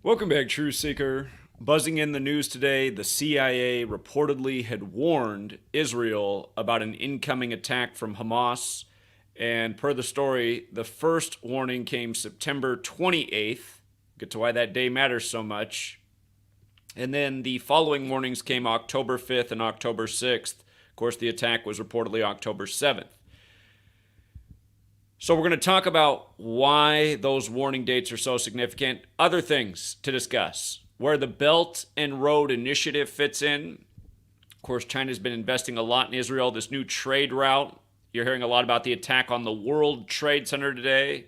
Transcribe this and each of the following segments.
Welcome back, True Seeker. Buzzing in the news today, the CIA reportedly had warned Israel about an incoming attack from Hamas. And per the story, the first warning came September 28th. Get to why that day matters so much. And then the following warnings came October 5th and October 6th. Of course, the attack was reportedly October 7th. So we're going to talk about why those warning dates are so significant, other things to discuss, where the Belt and Road Initiative fits in. Of course, China's been investing a lot in Israel, this new trade route. You're hearing a lot about the attack on the World Trade Center today,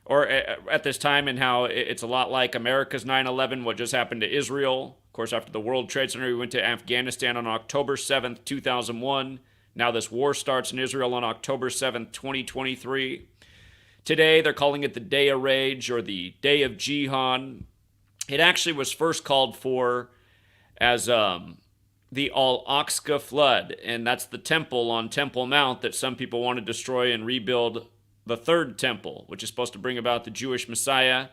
or at this time, and how it's a lot like America's 9/11, what just happened to Israel. Of course, after the World Trade Center, we went to Afghanistan on October 7th, 2001. Now this war starts in Israel on October 7th, 2023. Today, they're calling it the Day of Rage or the Day of Jihad. It actually was first called for as the Al-Aqsa flood, and that's the temple on Temple Mount that some people want to destroy and rebuild the third temple, which is supposed to bring about the Jewish Messiah.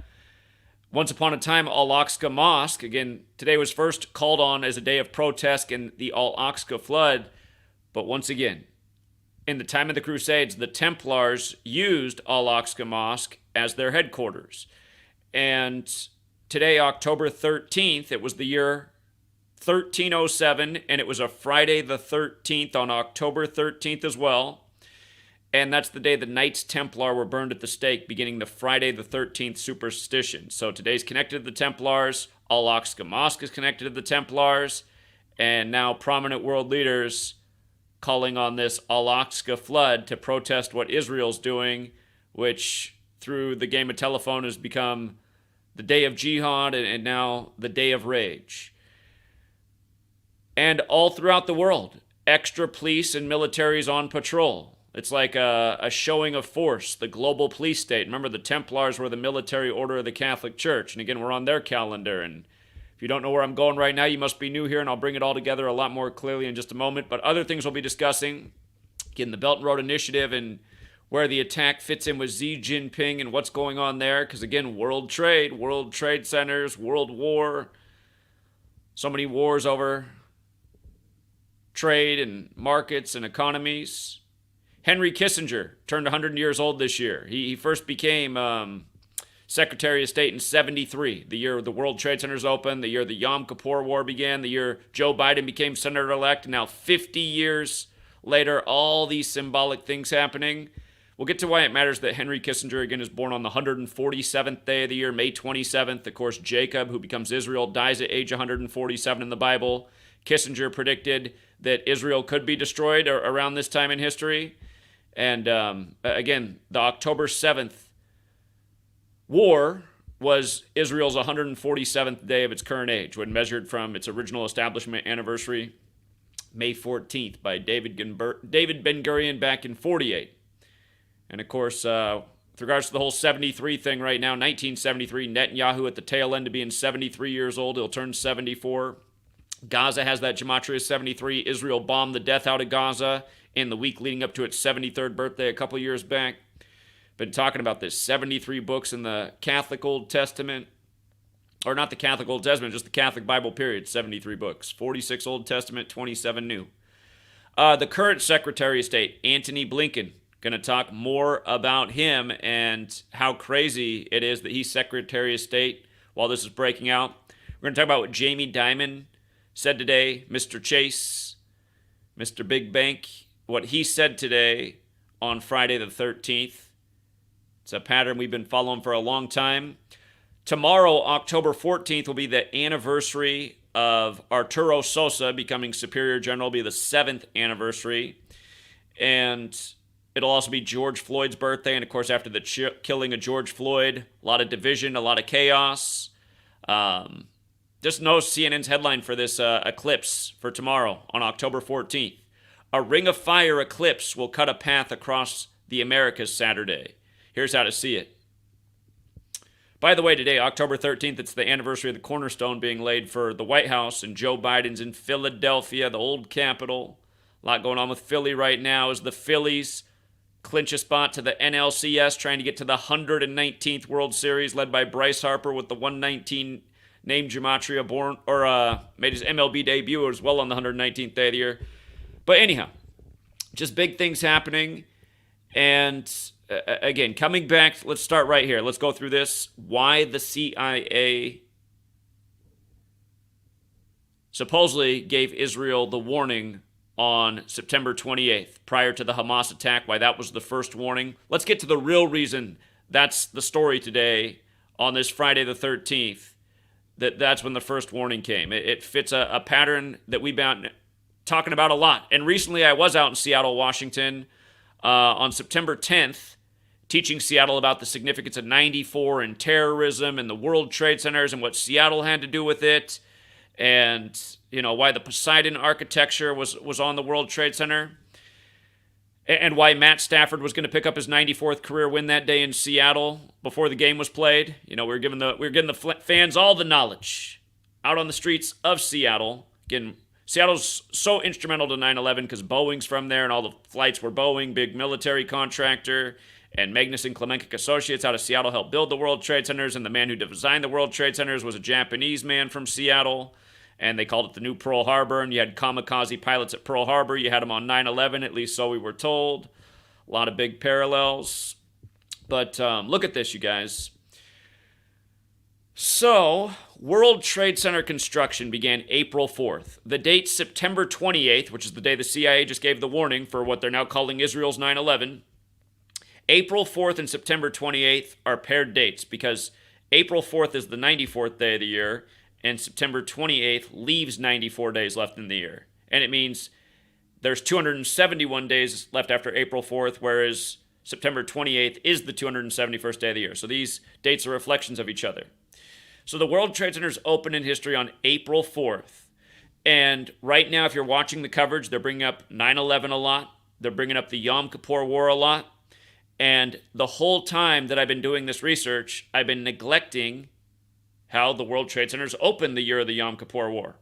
Once upon a time, Al-Aqsa Mosque, again, today was first called on as a day of protest in the Al-Aqsa flood. But once again, in the time of the Crusades, the Templars used Al-Aqsa Mosque as their headquarters. And today, October 13th, it was the year 1307, and it was a Friday the 13th on October 13th as well. And that's the day the Knights Templar were burned at the stake, beginning the Friday the 13th superstition. So today's connected to the Templars, Al-Aqsa Mosque is connected to the Templars, and now prominent world leaders calling on this Al-Aqsa flood to protest what Israel's doing, which through the game of telephone has become the Day of Jihad and now the Day of Rage. And all throughout the world, extra police and militaries on patrol. It's like a showing of force, the global police state. Remember, the Templars were the military order of the Catholic Church, and again, we're on their calendar. And if you don't know where I'm going right now, you must be new here, and I'll bring it all together a lot more clearly in just a moment. But other things we'll be discussing, again, the Belt and Road Initiative and where the attack fits in with Xi Jinping and what's going on there. Because again, world trade centers, world war, so many wars over trade and markets and economies. Henry Kissinger turned 100 years old this year. He first became Secretary of State in 73, the year the World Trade Centers opened, the year the Yom Kippur War began, the year Joe Biden became Senator-elect, and now 50 years later, all these symbolic things happening. We'll get to why it matters that Henry Kissinger, again, is born on the 147th day of the year, May 27th. Of course, Jacob, who becomes Israel, dies at age 147 in the Bible. Kissinger predicted that Israel could be destroyed around this time in history. And again, the October 7th war was Israel's 147th day of its current age, when measured from its original establishment anniversary, May 14th, by David Ben-Gurion back in 48. And of course, with regards to the whole 73 thing right now, 1973, Netanyahu at the tail end of being 73 years old. He'll turn 74. Gaza has that Gematria 73. Israel bombed the death out of Gaza in the week leading up to its 73rd birthday a couple years back. Been talking about this 73 books in the Catholic Old Testament, or not the Catholic Old Testament, just the Catholic Bible period, 73 books, 46 Old Testament, 27 New. The current Secretary of State, Antony Blinken, going to talk more about him and how crazy it is that he's Secretary of State while this is breaking out. We're going to talk about what Jamie Dimon said today, Mr. Chase, Mr. Big Bank, what he said today on Friday the 13th. It's a pattern we've been following for a long time. Tomorrow, October 14th, will be the anniversary of Arturo Sosa becoming Superior General. It'll be the 7th anniversary. And it'll also be George Floyd's birthday. And, of course, after the killing of George Floyd, a lot of division, a lot of chaos. Just know CNN's headline for this eclipse for tomorrow on October 14th. A ring of fire eclipse will cut a path across the Americas Saturday. Here's how to see it. By the way, today, October 13th, it's the anniversary of the cornerstone being laid for the White House, and Joe Biden's in Philadelphia, the old capital. A lot going on with Philly right now as the Phillies clinch a spot to the NLCS, trying to get to the 119th World Series, led by Bryce Harper with the 119 named Gematria, made his MLB debut as well on the 119th day of the year. But anyhow, just big things happening. And again, coming back, let's start right here. Let's go through this. Why the CIA supposedly gave Israel the warning on September 28th, prior to the Hamas attack, why that was the first warning. Let's get to the real reason that's the story today on this Friday the 13th, that's when the first warning came. It fits a pattern that we've been talking about a lot. And recently I was out in Seattle, Washington, on September 10th, teaching Seattle about the significance of 94 and terrorism and the World Trade Centers and what Seattle had to do with it. And, why the Poseidon architecture was on the World Trade Center. And why Matt Stafford was going to pick up his 94th career win that day in Seattle before the game was played. We were giving the fans all the knowledge out on the streets of Seattle. Again, Seattle's so instrumental to 9/11 because Boeing's from there and all the flights were Boeing, big military contractor. And Magnuson Klemenkic Associates out of Seattle helped build the World Trade Centers, and the man who designed the World Trade Centers was a Japanese man from Seattle, and they called it the new Pearl Harbor, and you had kamikaze pilots at Pearl Harbor. You had them on 9/11, at least so we were told. A lot of big parallels. But look at this, you guys. So, World Trade Center construction began April 4th. The date September 28th, which is the day the CIA just gave the warning for what they're now calling Israel's 9/11, April 4th and September 28th are paired dates because April 4th is the 94th day of the year and September 28th leaves 94 days left in the year. And it means there's 271 days left after April 4th, whereas September 28th is the 271st day of the year. So these dates are reflections of each other. So the World Trade Center's open in history on April 4th. And right now, if you're watching the coverage, they're bringing up 9/11 a lot. They're bringing up the Yom Kippur War a lot. And the whole time that I've been doing this research, I've been neglecting how the World Trade Center's opened the year of the Yom Kippur War.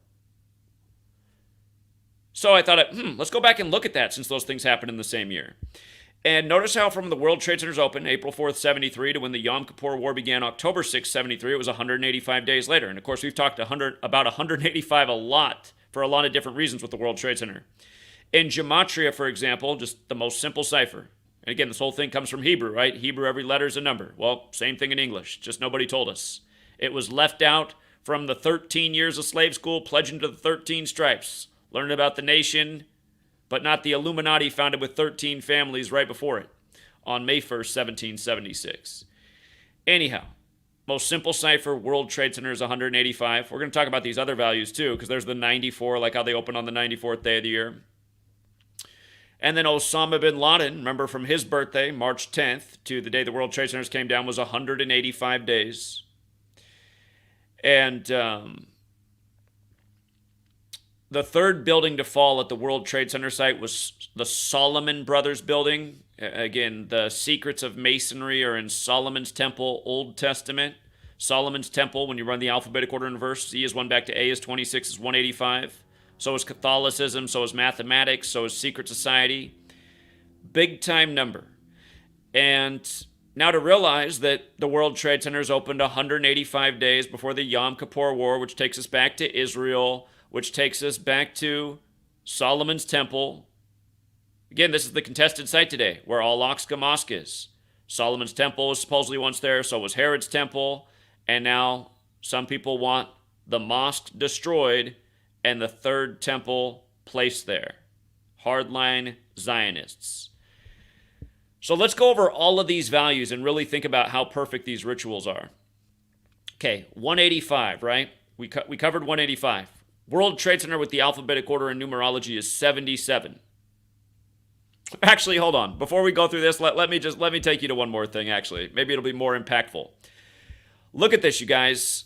So I thought, let's go back and look at that since those things happened in the same year. And notice how from the World Trade Center's open, April 4th, 73, to when the Yom Kippur War began, October 6th, 73, it was 185 days later. And of course, we've talked about 185 a lot for a lot of different reasons with the World Trade Center. In Gematria, for example, just the most simple cipher. And again, this whole thing comes from Hebrew, right? Hebrew, every letter is a number. Well, same thing in English, just nobody told us. It was left out from the 13 years of slave school, pledging to the 13 stripes. Learned about the nation, but not the Illuminati founded with 13 families right before it on May 1st, 1776. Anyhow, most simple cipher, World Trade Center is 185. We're going to talk about these other values too, because there's the 94, like how they open on the 94th day of the year. And then Osama bin Laden, remember from his birthday, March 10th, to the day the World Trade Centers came down was 185 days. And the third building to fall at the World Trade Center site was the Solomon Brothers building. Again, the secrets of masonry are in Solomon's Temple, Old Testament. Solomon's Temple, when you run the alphabetic order in verse, Z is 1 back to A is 26 is 185. So is Catholicism, so is mathematics, so is secret society. Big time number. And now to realize that the World Trade Center is opened 185 days before the Yom Kippur War, which takes us back to Israel, which takes us back to Solomon's Temple. Again, this is the contested site today, where Al-Aqsa Mosque is. Solomon's Temple was supposedly once there, so was Herod's Temple, and now some people want the mosque destroyed and the third temple placed there. Hardline Zionists. So let's go over all of these values and really think about how perfect these rituals are. Okay, 185, right? We covered 185. World Trade Center with the alphabetic order and numerology is 77. Actually, hold on. Before we go through this, let me take you to one more thing, actually. Maybe it'll be more impactful. Look at this, you guys.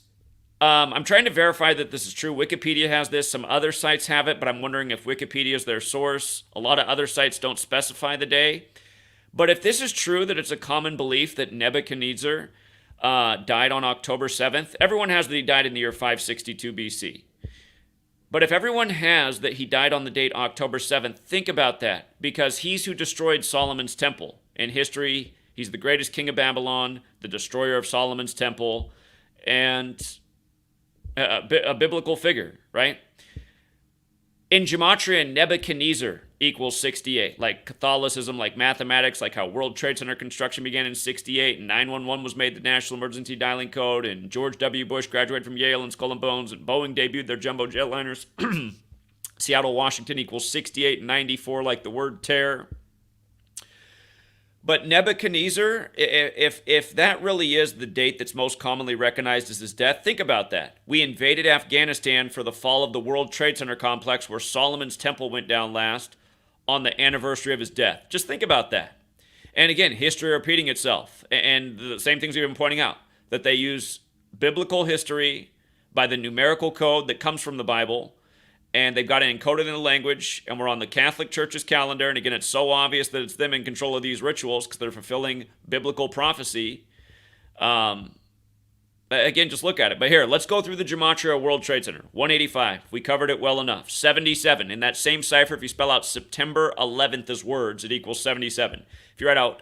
I'm trying to verify that this is true. Wikipedia has this. Some other sites have it, but I'm wondering if Wikipedia is their source. A lot of other sites don't specify the day. But if this is true, that it's a common belief that Nebuchadnezzar died on October 7th, everyone has that he died in the year 562 BC. But if everyone has that he died on the date October 7th, think about that, because he's who destroyed Solomon's Temple. In history, he's the greatest king of Babylon, the destroyer of Solomon's temple, and a biblical figure, right? In Gematria, Nebuchadnezzar equals 68. Like Catholicism, like mathematics, like how World Trade Center construction began in 68, and 911 was made the national emergency dialing code, and George W. Bush graduated from Yale and Skull and Bones, and Boeing debuted their jumbo jetliners. Seattle, Washington equals 68 and 94, like the word terror. But Nebuchadnezzar, if that really is the date that's most commonly recognized as his death, think about that. We invaded Afghanistan for the fall of the World Trade Center complex where Solomon's temple went down last on the anniversary of his death. Just think about that. And again, history repeating itself. And the same things we've been pointing out, that they use biblical history by the numerical code that comes from the Bible, and they've got it encoded in a language, and we're on the Catholic Church's calendar. And again, it's so obvious that it's them in control of these rituals because they're fulfilling biblical prophecy. Again, just look at it. But here, let's go through the Gematria World Trade Center. 185. We covered it well enough. 77. In that same cipher, if you spell out September 11th as words, it equals 77. If you write out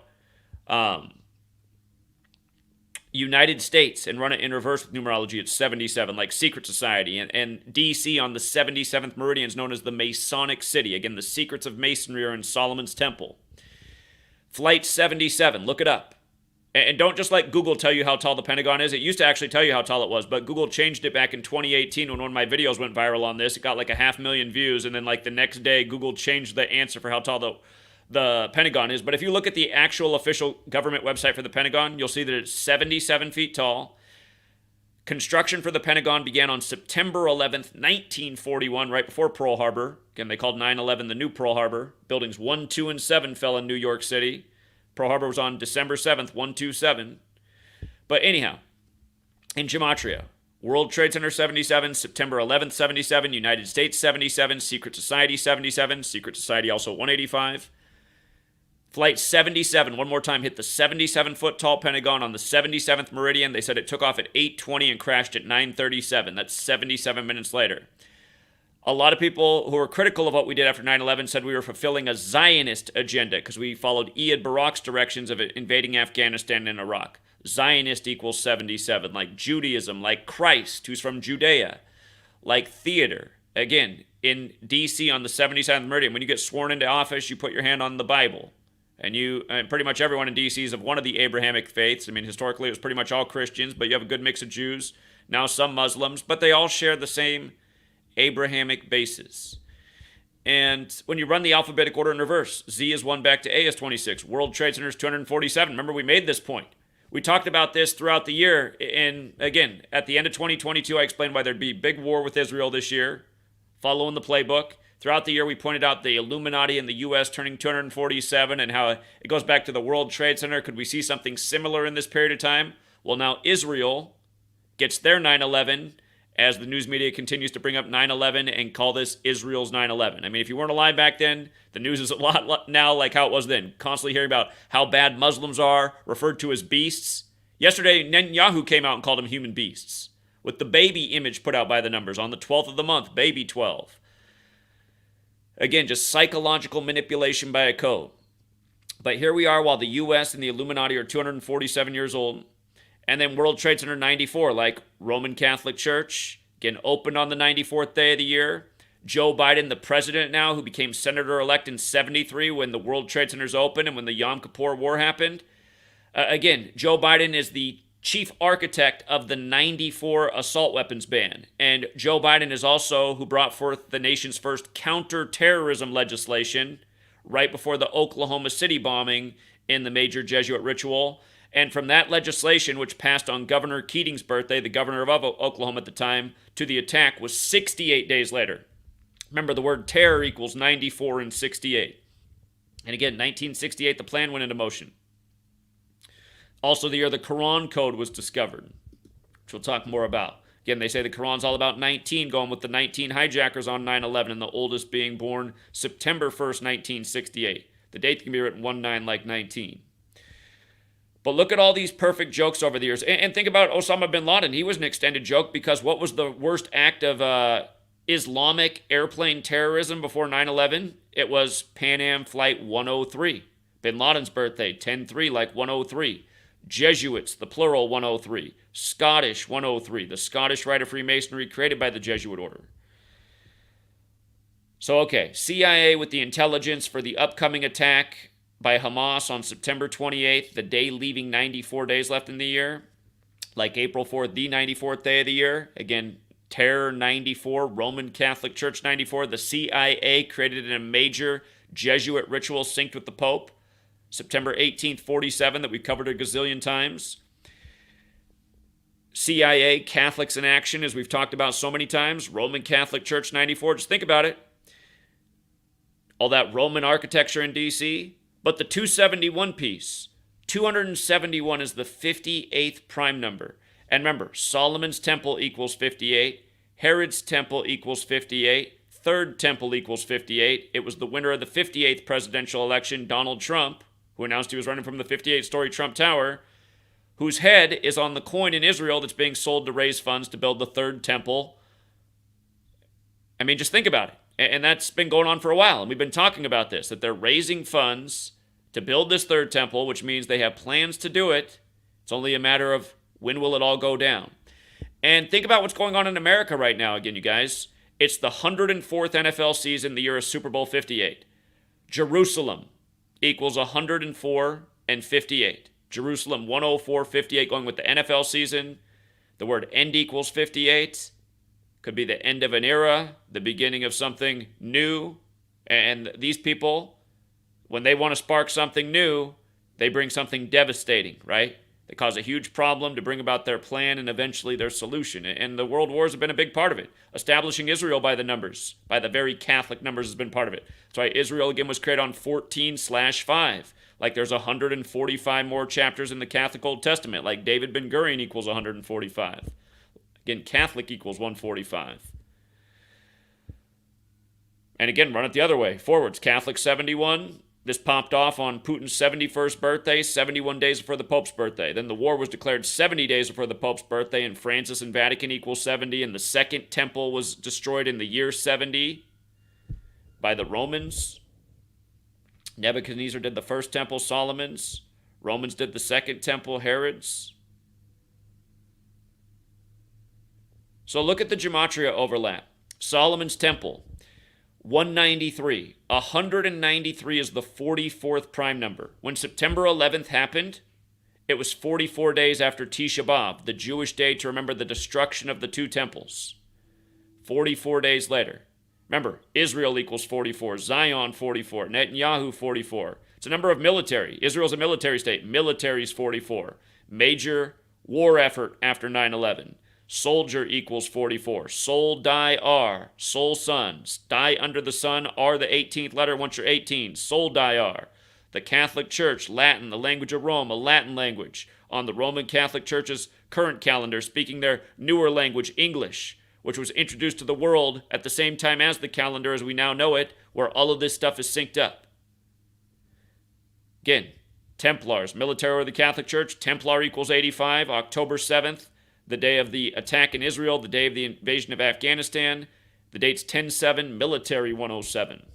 United States and run it in reverse with numerology, it's 77, like secret society. And DC on the 77th meridian is known as the Masonic City. Again, the secrets of Masonry are in Solomon's temple. Flight 77, look it up. And don't just let Google tell you how tall the Pentagon is. It used to actually tell you how tall it was, but Google changed it back in 2018 when one of my videos went viral on this. It got like 500,000 views, and then like the next day, Google changed the answer for how tall the Pentagon is. But if you look at the actual official government website for the Pentagon, you'll see that it's 77 feet tall. Construction for the Pentagon began on September 11th, 1941, right before Pearl Harbor. Again, they called 9/11 the new Pearl Harbor. Buildings 1, 2, and 7 fell in New York City. Pearl Harbor was on December 7th, 127. But anyhow, in Gematria, World Trade Center 77, September 11th, 77, United States 77, Secret Society 77, Secret Society also 185. Flight 77, one more time, hit the 77-foot tall Pentagon on the 77th meridian. They said it took off at 8:20 and crashed at 9:37. That's 77 minutes later. A lot of people who were critical of what we did after 9/11 said we were fulfilling a Zionist agenda because we followed Ehud Barak's directions of invading Afghanistan and Iraq. Zionist equals 77, like Judaism, like Christ, who's from Judea, like theater. Again, in D.C. on the 77th meridian, when you get sworn into office, you put your hand on the Bible. And pretty much everyone in D.C. is of one of the Abrahamic faiths. I mean, historically, it was pretty much all Christians, but you have a good mix of Jews, now some Muslims, but they all share the same Abrahamic basis. And when you run the alphabetic order in reverse, Z is 1 back to A is 26. World Trade Center is 247. Remember, we made this point. We talked about this throughout the year. And again, at the end of 2022, I explained why there'd be big war with Israel this year, following the playbook. Throughout the year, we pointed out the Illuminati in the U.S. turning 247 and how it goes back to the World Trade Center. Could we see something similar in this period of time? Well, now Israel gets their 9/11 as the news media continues to bring up 9/11 and call this Israel's 9/11. I mean, if you weren't alive back then, the news is a lot now like how it was then. Constantly hearing about how bad Muslims are, referred to as beasts. Yesterday, Netanyahu came out and called them human beasts, with the baby image put out by the numbers on the 12th of the month, baby 12. Again, just psychological manipulation by a code. But here we are while the U.S. and the Illuminati are 247 years old. And then World Trade Center 94, like Roman Catholic Church, again, opened on the 94th day of the year. Joe Biden, the president now, who became senator-elect in 73 when the World Trade Centers opened and when the Yom Kippur War happened. Again, Joe Biden is the chief architect of the 94 assault weapons ban. And Joe Biden is also who brought forth the nation's first counter-terrorism legislation right before the Oklahoma City bombing in the major Jesuit ritual. And from that legislation, which passed on Governor Keating's birthday, the governor of Oklahoma at the time, to the attack was 68 days later. Remember, the word terror equals 94 and 68. And again, 1968, the plan went into motion. Also the year the Quran code was discovered, which we'll talk more about. Again, they say the Quran's all about 19, going with the 19 hijackers on 9/11, and the oldest being born September 1st, 1968. The date can be written 19 like 19. But look at all these perfect jokes over the years. And think about Osama bin Laden. He was an extended joke because what was the worst act of Islamic airplane terrorism before 9/11? It was Pan Am Flight 103. Bin Laden's birthday, 10-3, like 103. Jesuits, the plural, 103. Scottish, 103. The Scottish Rite of Freemasonry created by the Jesuit order. So, okay, CIA with the intelligence for the upcoming attack by Hamas on September 28th, the day leaving 94 days left in the year. Like April 4th, the 94th day of the year. Again, Terror 94, Roman Catholic Church 94. The CIA created in a major Jesuit ritual synced with the Pope. September 18th, 47, that we've covered a gazillion times. CIA, Catholics in action, as we've talked about so many times. Roman Catholic Church 94, just think about it. All that Roman architecture in D.C., but the 271 piece, 271 is the 58th prime number. And remember, Solomon's temple equals 58, Herod's temple equals 58, Third temple equals 58. It was the winner of the 58th presidential election, Donald Trump, who announced he was running from the 58-story Trump Tower, whose head is on the coin in Israel that's being sold to raise funds to build the third temple. I mean, just think about it. And that's been going on for a while. And we've been talking about this, that they're raising funds to build this third temple, which means they have plans to do it. It's only a matter of when will it all go down. And think about what's going on in America right now, again, you guys. It's the 104th NFL season, the year of Super Bowl 58. Jerusalem equals 104 and 58. Jerusalem 104, 58, going with the NFL season. The word end equals 58. Could be the end of an era, the beginning of something new. And these people, when they want to spark something new, they bring something devastating, right? They cause a huge problem to bring about their plan and eventually their solution. And the world wars have been a big part of it. Establishing Israel by the numbers, by the very Catholic numbers, has been part of it. That's why Israel, again, was created on 14/5. Like there's 145 more chapters in the Catholic Old Testament. Like David Ben Gurion equals 145. Again, Catholic equals 145. And again, run it the other way. Forwards, Catholic 71. This popped off on Putin's 71st birthday, 71 days before the Pope's birthday. Then the war was declared 70 days before the Pope's birthday, and Francis and Vatican equals 70, and the Second Temple was destroyed in the year 70 by the Romans. Nebuchadnezzar did the first temple, Solomon's. Romans did the second temple, Herod's. So look at the Gematria overlap. Solomon's temple, 193. 193 is the 44th prime number. When September 11th happened, it was 44 days after Tisha B'Av, the Jewish day to remember the destruction of the two temples. 44 days later. Remember, Israel equals 44, Zion 44, Netanyahu 44. It's a number of military. Israel's a military state. Military's 44. Major war effort after 9/11. Soldier equals 44. Sol, die, R. Sol, sun. Die under the sun, R, the 18th letter once you're 18. Sol, die, R. The Catholic Church, Latin, the language of Rome, a Latin language. On the Roman Catholic Church's current calendar, speaking their newer language, English, which was introduced to the world at the same time as the calendar as we now know it, where all of this stuff is synced up. Again, Templars, military of the Catholic Church, Templar equals 85, October 7th, the day of the attack in Israel, the day of the invasion of Afghanistan. The date's 10/7, military 107.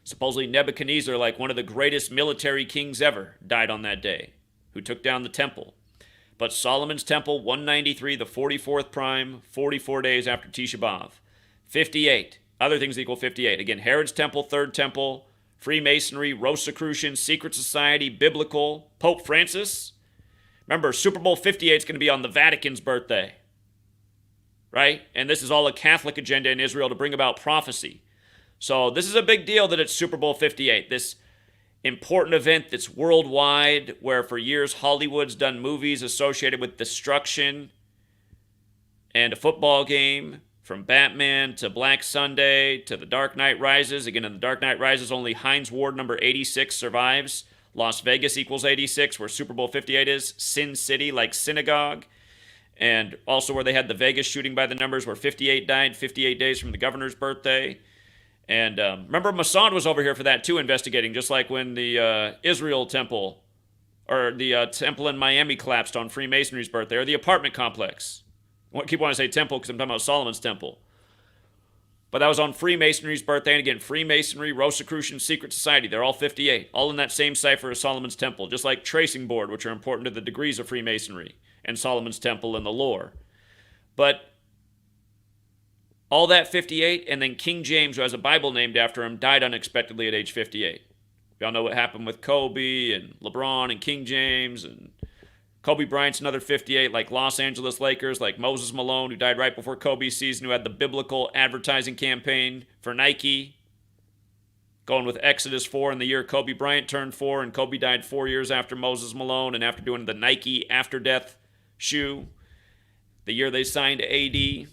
Supposedly Nebuchadnezzar, like one of the greatest military kings ever, died on that day, who took down the temple. But Solomon's temple, 193, the 44th prime, 44 days after Tisha B'Av. 58, other things equal 58. Again, Herod's temple, third temple, Freemasonry, Rosicrucian, secret society, biblical, Pope Francis. Remember, Super Bowl 58 is going to be on the Vatican's birthday, right? And this is all a Catholic agenda in Israel to bring about prophecy. So this is a big deal that it's Super Bowl 58, this important event that's worldwide, where for years Hollywood's done movies associated with destruction and a football game, from Batman to Black Sunday to The Dark Knight Rises. Again, in The Dark Knight Rises, only Heinz Ward number 86 survives. Las Vegas equals 86, where Super Bowl 58 is. Sin City, like synagogue. And also where they had the Vegas shooting by the numbers, where 58 died, 58 days from the governor's birthday. And remember, Mossad was over here for that too, investigating, just like when the Israel temple, or the temple in Miami collapsed on Freemasonry's birthday, or the apartment complex. I keep wanting to say temple because I'm talking about Solomon's temple. But that was on Freemasonry's birthday. And again, Freemasonry, Rosicrucian, Secret Society, they're all 58. All in that same cipher as Solomon's Temple. Just like tracing board, which are important to the degrees of Freemasonry and Solomon's Temple and the lore. But all that 58, and then King James, who has a Bible named after him, died unexpectedly at age 58. We all know what happened with Kobe and LeBron and King James, and Kobe Bryant's another 58, like Los Angeles Lakers, like Moses Malone, who died right before Kobe's season, who had the biblical advertising campaign for Nike, going with Exodus 4 in the year Kobe Bryant turned 4, and Kobe died 4 years after Moses Malone and after doing the Nike After Death shoe, the year they signed AD.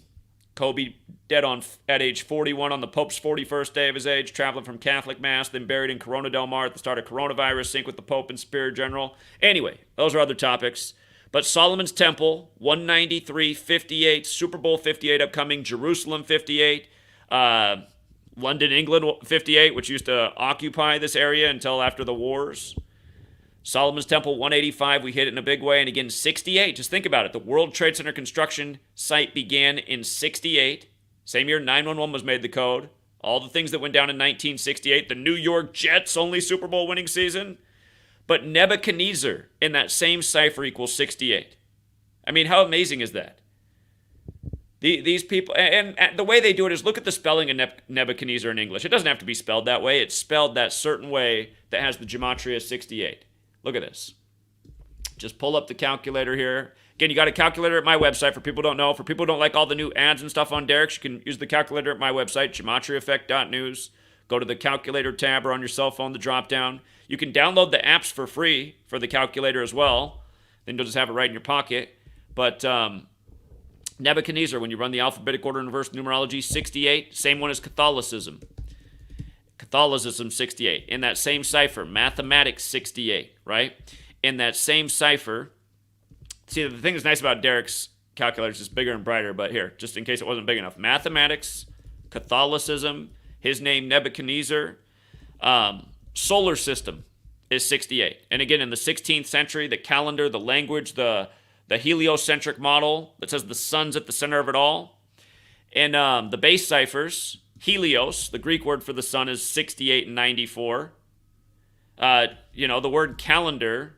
Kobe dead at age 41 on the Pope's 41st day of his age, traveling from Catholic Mass, then buried in Corona del Mar at the start of coronavirus, sync with the Pope and Spirit General. Anyway, those are other topics. But Solomon's Temple, 193, 58, Super Bowl 58 upcoming, Jerusalem 58, London, England 58, which used to occupy this area until after the wars. Solomon's Temple, 185, we hit it in a big way. And again, 68, just think about it. The World Trade Center construction site began in 68. Same year 911 was made the code. All the things that went down in 1968. The New York Jets' only Super Bowl winning season. But Nebuchadnezzar in that same cipher equals 68. I mean, how amazing is that? These people, and the way they do it is look at the spelling of Nebuchadnezzar in English. It doesn't have to be spelled that way. It's spelled that certain way that has the Gematria 68. Look at this. Just pull up the calculator here. Again, you got a calculator at my website for people who don't know. For people who don't like all the new ads and stuff on Derek's, you can use the calculator at my website, GematriaEffect.news. Go to the calculator tab or on your cell phone, the drop down. You can download the apps for free for the calculator as well. Then you'll just have it right in your pocket. But Nebuchadnezzar, when you run the alphabetic order and reverse numerology, 68, same one as Catholicism. Catholicism, 68. In that same cipher, mathematics, 68, right? In that same cipher, see, the thing that's nice about Derek's calculator is it's bigger and brighter, but here, just in case it wasn't big enough. Mathematics, Catholicism, his name Nebuchadnezzar, solar system is 68. And again, in the 16th century, the calendar, the language, the heliocentric model that says the sun's at the center of it all. And the base ciphers, Helios, the Greek word for the sun, is 68 and 94. The word calendar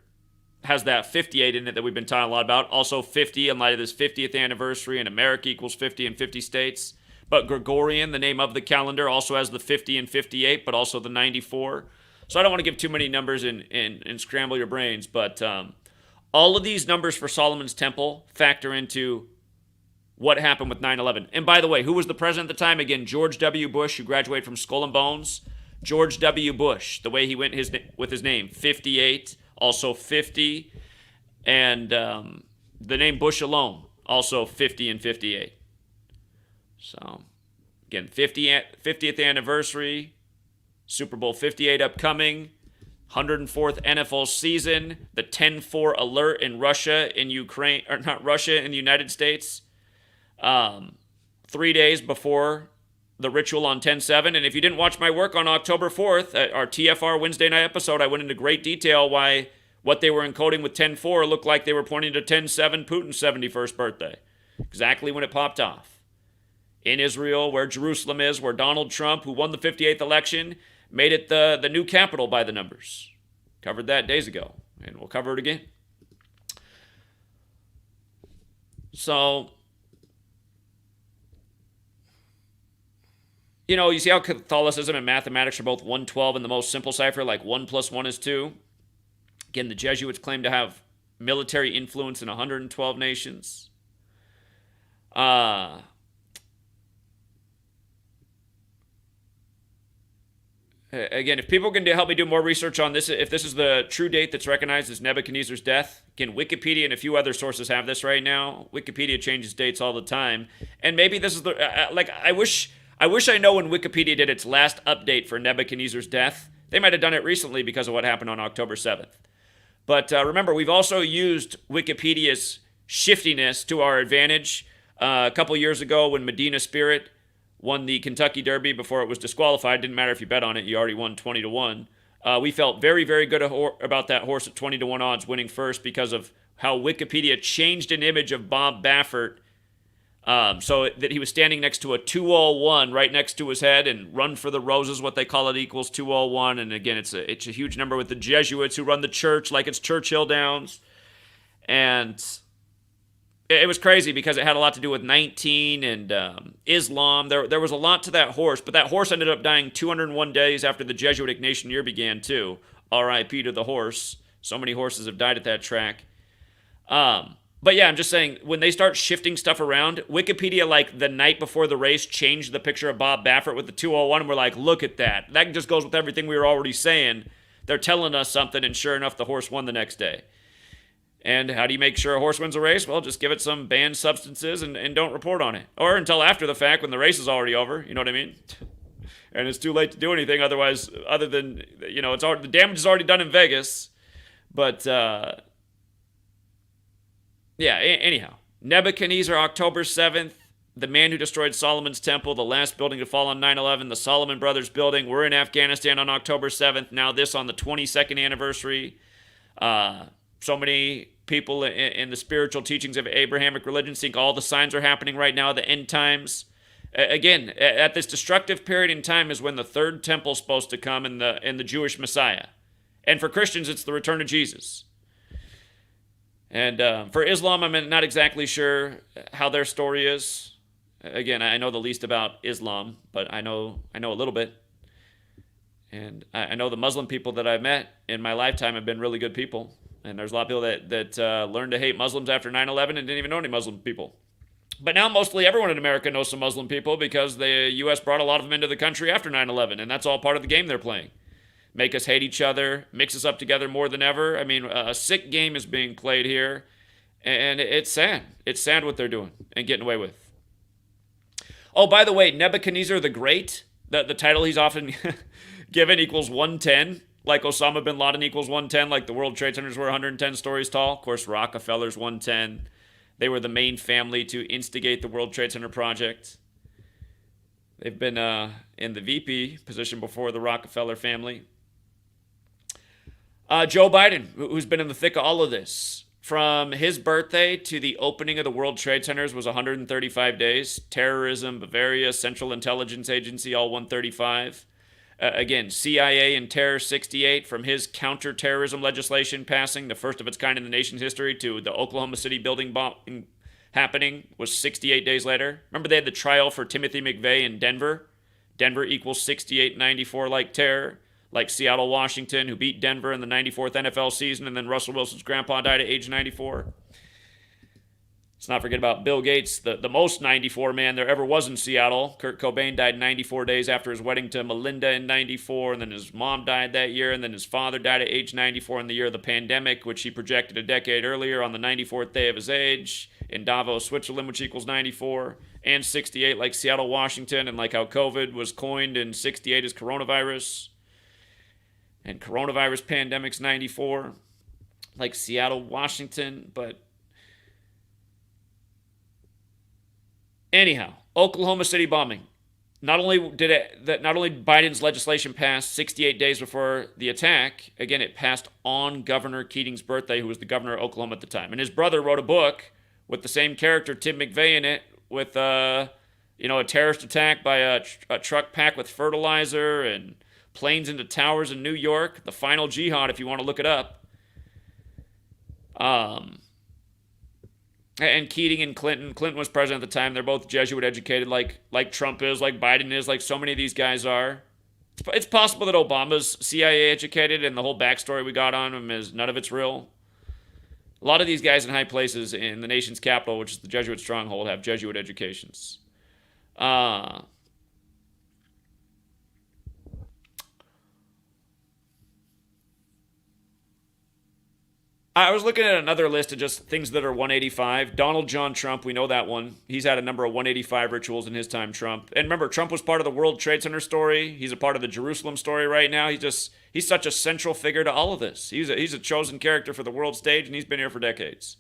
has that 58 in it that we've been talking a lot about. Also 50 in light of this 50th anniversary, and America equals 50 in 50 states. But Gregorian, the name of the calendar, also has the 50 and 58, but also the 94. So I don't want to give too many numbers and scramble your brains, but all of these numbers for Solomon's Temple factor into what happened with 9/11. And by the way, who was the president at the time? Again, George W. Bush, who graduated from Skull and Bones. George W. Bush, the way he went with his name, 58, also 50. And the name Bush alone, also 50 and 58. So, again, 50th anniversary, Super Bowl 58 upcoming, 104th NFL season, the 10-4 alert in Russia, in Ukraine, or not Russia, in the United States. 3 days before the ritual on 10/7. And if you didn't watch my work on October 4th, our TFR Wednesday night episode, I went into great detail why what they were encoding with 10/4 looked like they were pointing to 10/7, Putin's 71st birthday. Exactly when it popped off. In Israel, where Jerusalem is, where Donald Trump, who won the 58th election, made it the new capital by the numbers. Covered that days ago, and we'll cover it again. So, you see how Catholicism and mathematics are both 112 in the most simple cipher, like 1 + 1 is 2. Again, the Jesuits claim to have military influence in 112 nations. Again, if people can help me do more research on this, if this is the true date that's recognized as Nebuchadnezzar's death, again, Wikipedia and a few other sources have this right now. Wikipedia changes dates all the time. And maybe this is I wish I know when Wikipedia did its last update for Nebuchadnezzar's death. They might have done it recently because of what happened on October 7th. But remember, we've also used Wikipedia's shiftiness to our advantage. A couple years ago when Medina Spirit won the Kentucky Derby before it was disqualified. Didn't matter if you bet on it. You already won 20-1. We felt very, very good about that horse at 20-1 odds winning first because of how Wikipedia changed an image of Bob Baffert So that he was standing next to a 201 right next to his head, and run for the roses, what they call it, equals 201. And again, it's a huge number with the Jesuits who run the church like it's Churchill Downs. And it was crazy because it had a lot to do with 19 and Islam. There was a lot to that horse, but that horse ended up dying 201 days after the Jesuit Ignatian year began too. R.I.P. to the horse. So many horses have died at that track. But yeah, I'm just saying, when they start shifting stuff around, Wikipedia, like the night before the race, changed the picture of Bob Baffert with the 201, and we're like, look at that. That just goes with everything we were already saying. They're telling us something, and sure enough, the horse won the next day. And how do you make sure a horse wins a race? Well, just give it some banned substances and don't report on it. Or until after the fact, when the race is already over, you know what I mean? And it's too late to do anything otherwise, other than, the damage is already done in Vegas. But, yeah, anyhow. Nebuchadnezzar, October 7th, the man who destroyed Solomon's temple, the last building to fall on 9/11, the Solomon Brothers building. We're in Afghanistan on October 7th. Now this on the 22nd anniversary. So many people in the spiritual teachings of Abrahamic religion think all the signs are happening right now, the end times. Again, at this destructive period in time is when the third temple is supposed to come in the Jewish Messiah. And for Christians, it's the return of Jesus. And for Islam, I'm not exactly sure how their story is. Again, I know the least about Islam, but I know a little bit. And I know the Muslim people that I've met in my lifetime have been really good people. And there's a lot of people that learned to hate Muslims after 9/11 and didn't even know any Muslim people. But now mostly everyone in America knows some Muslim people because the U.S. brought a lot of them into the country after 9/11, and that's all part of the game they're playing. Make us hate each other, mix us up together more than ever. I mean, a sick game is being played here, and it's sad. It's sad what they're doing and getting away with. Oh, by the way, Nebuchadnezzar the Great, the title he's often given, equals 110. Like Osama bin Laden equals 110, like the World Trade Centers were 110 stories tall. Of course, Rockefeller's 110. They were the main family to instigate the World Trade Center project. They've been in the VP position before the Rockefeller family. Joe Biden, who's been in the thick of all of this. From his birthday to the opening of the World Trade Centers was 135 days. Terrorism, Bavaria, Central Intelligence Agency, all 135. Again, CIA and Terror 68, from his counterterrorism legislation passing, the first of its kind in the nation's history, to the Oklahoma City building bombing happening was 68 days later. Remember they had the trial for Timothy McVeigh in Denver? Denver equals 68-94 like terror. Like Seattle, Washington, who beat Denver in the 94th NFL season, and then Russell Wilson's grandpa died at age 94. Let's not forget about Bill Gates, the most 94 man there ever was in Seattle. Kurt Cobain died 94 days after his wedding to Melinda in 94, and then his mom died that year, and then his father died at age 94 in the year of the pandemic, which he projected a decade earlier on the 94th day of his age in Davos, Switzerland, which equals 94, and 68 like Seattle, Washington, and like how COVID was coined in 68 as coronavirus, and coronavirus pandemic's 94, like Seattle, Washington, but anyhow, Oklahoma City bombing. Not only Biden's legislation passed 68 days before the attack, again, it passed on Governor Keating's birthday, who was the governor of Oklahoma at the time. And his brother wrote a book with the same character, Tim McVeigh, in it, with a terrorist attack by a truck packed with fertilizer and planes into towers in New York. The Final Jihad, if you want to look it up. And Keating and Clinton was president at the time. They're both Jesuit educated, like Trump is, like Biden is, like so many of these guys are. It's possible that Obama's CIA educated, and the whole backstory we got on him is none of it's real. A lot of these guys in high places in the nation's capital, which is the Jesuit stronghold, have Jesuit educations. I was looking at another list of just things that are 185. Donald John Trump, we know that one. He's had a number of 185 rituals in his time, Trump. And remember, Trump was part of the World Trade Center story. He's a part of the Jerusalem story right now. He's such a central figure to all of this. He's a chosen character for the world stage, and he's been here for decades.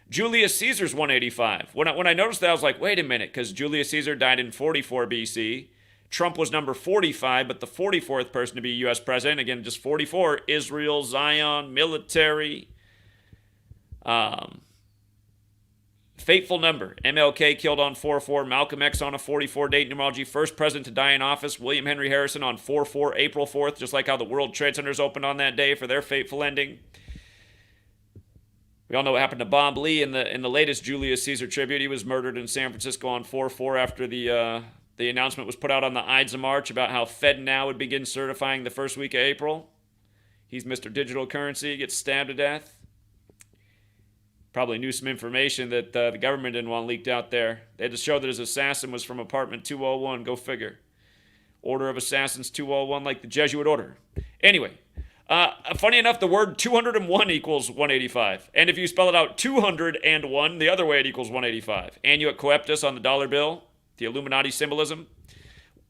Julius Caesar's 185. When I noticed that, I was like, wait a minute, because Julius Caesar died in 44 BC. Trump was number 45, but the 44th person to be U.S. president. Again, just 44. Israel, Zion, military. fateful number. MLK killed on 4/4, Malcolm X on a 44 date numerology, first president to die in office, William Henry Harrison on 4/4, April 4th, just like how the World Trade Centers opened on that day for their fateful ending. We all know what happened to Bob Lee in the latest Julius Caesar tribute. He was murdered in San Francisco on 4/4 after the announcement was put out on the Ides of March about how FedNow would begin certifying the first week of April. He's Mr. Digital Currency, gets stabbed to death. Probably knew some information that the government didn't want leaked out there. They had to show that his assassin was from apartment 201. Go figure. Order of Assassins 201, like the Jesuit order. Anyway, funny enough, the word 201 equals 185. And if you spell it out 201, the other way it equals 185. Annuit coeptus on the dollar bill, the Illuminati symbolism.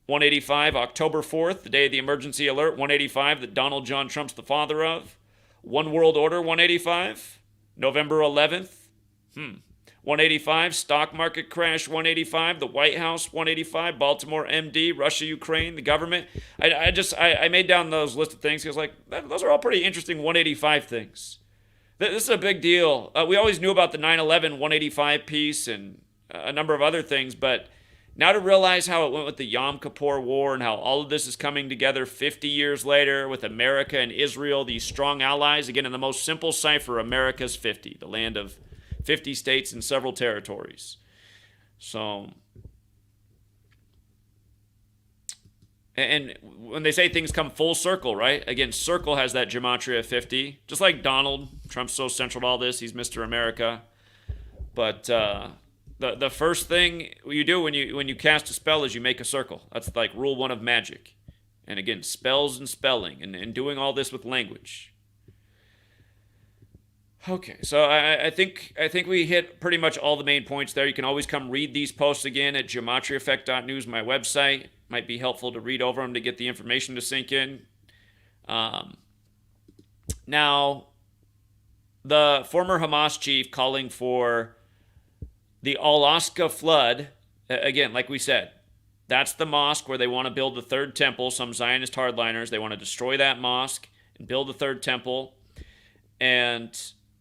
185, October 4th, the day of the emergency alert. 185, that Donald John Trump's the father of. One World Order, 185. November 11th, 185, stock market crash, 185, the White House, 185, Baltimore MD, Russia, Ukraine, the government. I made down those list of things because, like, those are all pretty interesting 185 things. This is a big deal. We always knew about the 9/11 185 piece and a number of other things, but now to realize how it went with the Yom Kippur War and how all of this is coming together 50 years later with America and Israel, these strong allies, again, in the most simple cipher, America's 50, the land of 50 states and several territories. So, and when they say things come full circle, right? Again, circle has that Gematria 50, just like Donald. Trump's so central to all this. He's Mr. America. But, The first thing you do when you cast a spell is you make a circle. That's like rule 1 of magic. And again, spells and spelling and doing all this with language. Okay, so I think we hit pretty much all the main points there. You can always come read these posts again at GematriaEffect.News, my website. Might be helpful to read over them to get the information to sink in. Now, the former Hamas chief calling for the Al-Aqsa flood, again, like we said, that's the mosque where they want to build the third temple. Some Zionist hardliners, they want to destroy that mosque and build the third temple. And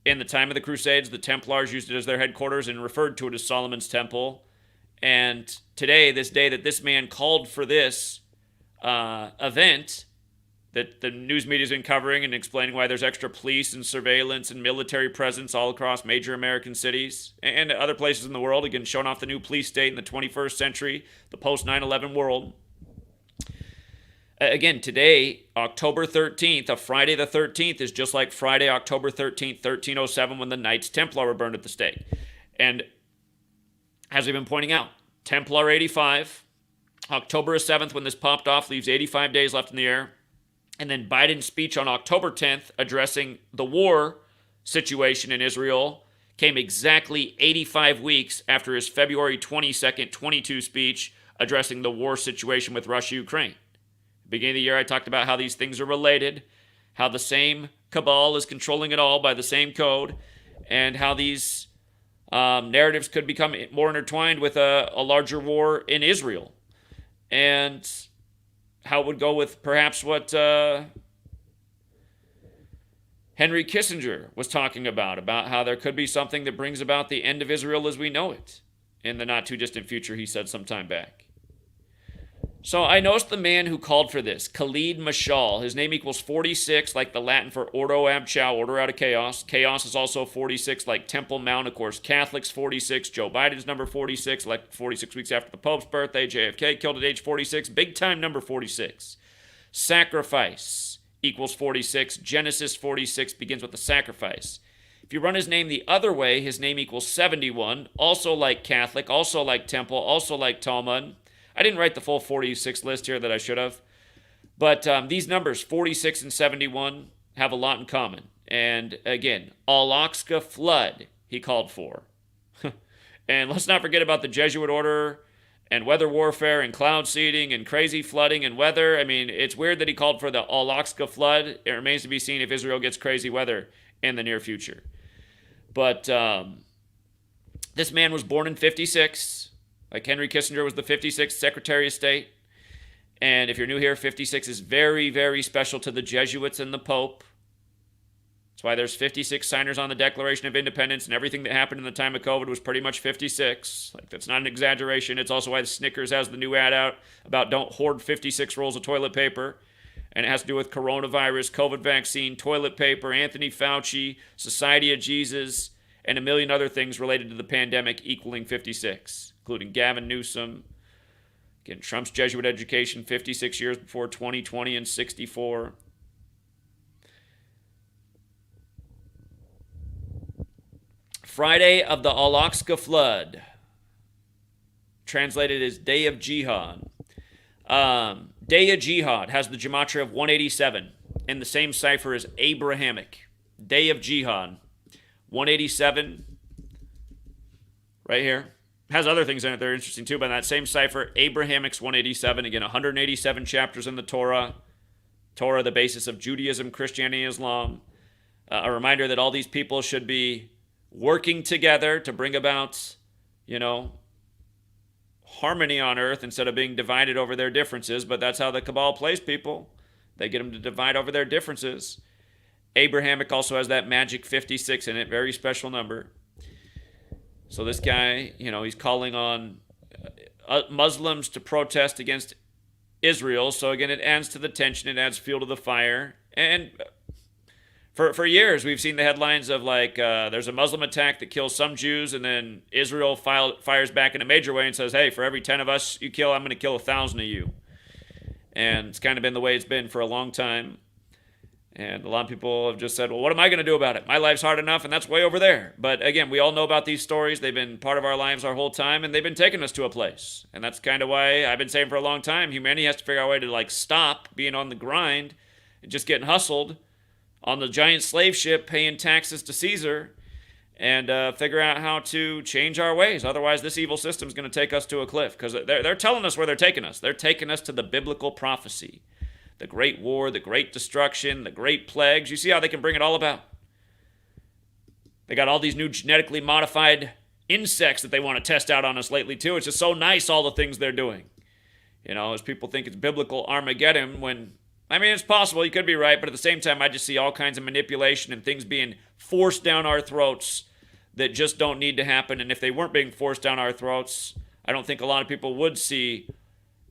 in the time of the Crusades, the Templars used it as their headquarters and referred to it as Solomon's Temple. And today, this day that this man called for this event, that the news media's been covering and explaining why there's extra police and surveillance and military presence all across major American cities and other places in the world, again, showing off the new police state in the 21st century, the post-9/11 world. Again, today, October 13th, a Friday the 13th, is just like Friday, October 13th, 1307, when the Knights Templar were burned at the stake. And as we've been pointing out, Templar 85, October 7th, when this popped off, leaves 85 days left in the air. And then Biden's speech on October 10th addressing the war situation in Israel came exactly 85 weeks after his February 22nd, 22 speech addressing the war situation with Russia, Ukraine. Beginning of the year, I talked about how these things are related, how the same cabal is controlling it all by the same code, and how these narratives could become more intertwined with a larger war in Israel. And how it would go with perhaps what Henry Kissinger was talking about how there could be something that brings about the end of Israel as we know it in the not-too-distant future, he said some time back. So I noticed the man who called for this, Khalid Mashal. His name equals 46, like the Latin for Ordo Ab Chao, order out of chaos. Chaos is also 46, like Temple Mount. Of course, Catholics 46. Joe Biden's number 46, like 46 weeks after the Pope's birthday. JFK killed at age 46. Big time number 46. Sacrifice equals 46. Genesis 46 begins with the sacrifice. If you run his name the other way, his name equals 71. Also like Catholic, also like Temple, also like Talmud. I didn't write the full 46 list here that I should have. But these numbers, 46 and 71, have a lot in common. And again, Al-Aqsa flood he called for. And let's not forget about the Jesuit order and weather warfare and cloud seeding and crazy flooding and weather. I mean, it's weird that he called for the Al-Aqsa flood. It remains to be seen if Israel gets crazy weather in the near future. But this man was born in 56. Like Henry Kissinger was the 56th Secretary of State. And if you're new here, 56 is very, very special to the Jesuits and the Pope. That's why there's 56 signers on the Declaration of Independence, and everything that happened in the time of COVID was pretty much 56. Like, that's not an exaggeration. It's also why the Snickers has the new ad out about don't hoard 56 rolls of toilet paper. And it has to do with coronavirus, COVID vaccine, toilet paper, Anthony Fauci, Society of Jesus, and a million other things related to the pandemic equaling 56, including Gavin Newsom. Again, Trump's Jesuit education 56 years before 2020 and 64. Friday of the Al-Aqsa flood, translated as Day of Jihad. Day of Jihad has the gematria of 187 and the same cipher as Abrahamic. Day of Jihad, 187, right here. Has other things in it that are interesting too, but that same cipher, Abrahamic's 187. Again, 187 chapters in the Torah. Torah, the basis of Judaism, Christianity, Islam. A reminder that all these people should be working together to bring about, harmony on earth instead of being divided over their differences. But that's how the Cabal plays people. They get them to divide over their differences. Abrahamic also has that magic 56 in it, very special number. So this guy, he's calling on Muslims to protest against Israel. So again, it adds to the tension. It adds fuel to the fire. And for years, we've seen the headlines of there's a Muslim attack that kills some Jews, and then Israel fires back in a major way and says, hey, for every 10 of us you kill, I'm going to kill 1,000 of you. And it's kind of been the way it's been for a long time. And a lot of people have just said, well, what am I going to do about it? My life's hard enough, and that's way over there. But again, we all know about these stories. They've been part of our lives our whole time, and they've been taking us to a place. And that's kind of why I've been saying for a long time, humanity has to figure out a way to stop being on the grind and just getting hustled on the giant slave ship, paying taxes to Caesar, and figure out how to change our ways. Otherwise, this evil system is going to take us to a cliff, because they're telling us where they're taking us. They're taking us to the biblical prophecy. The great war, the great destruction, the great plagues. You see how they can bring it all about. They got all these new genetically modified insects that they want to test out on us lately, too. It's just so nice, all the things they're doing. As people think it's biblical Armageddon, when it's possible, you could be right, but at the same time, I just see all kinds of manipulation and things being forced down our throats that just don't need to happen. And if they weren't being forced down our throats, I don't think a lot of people would see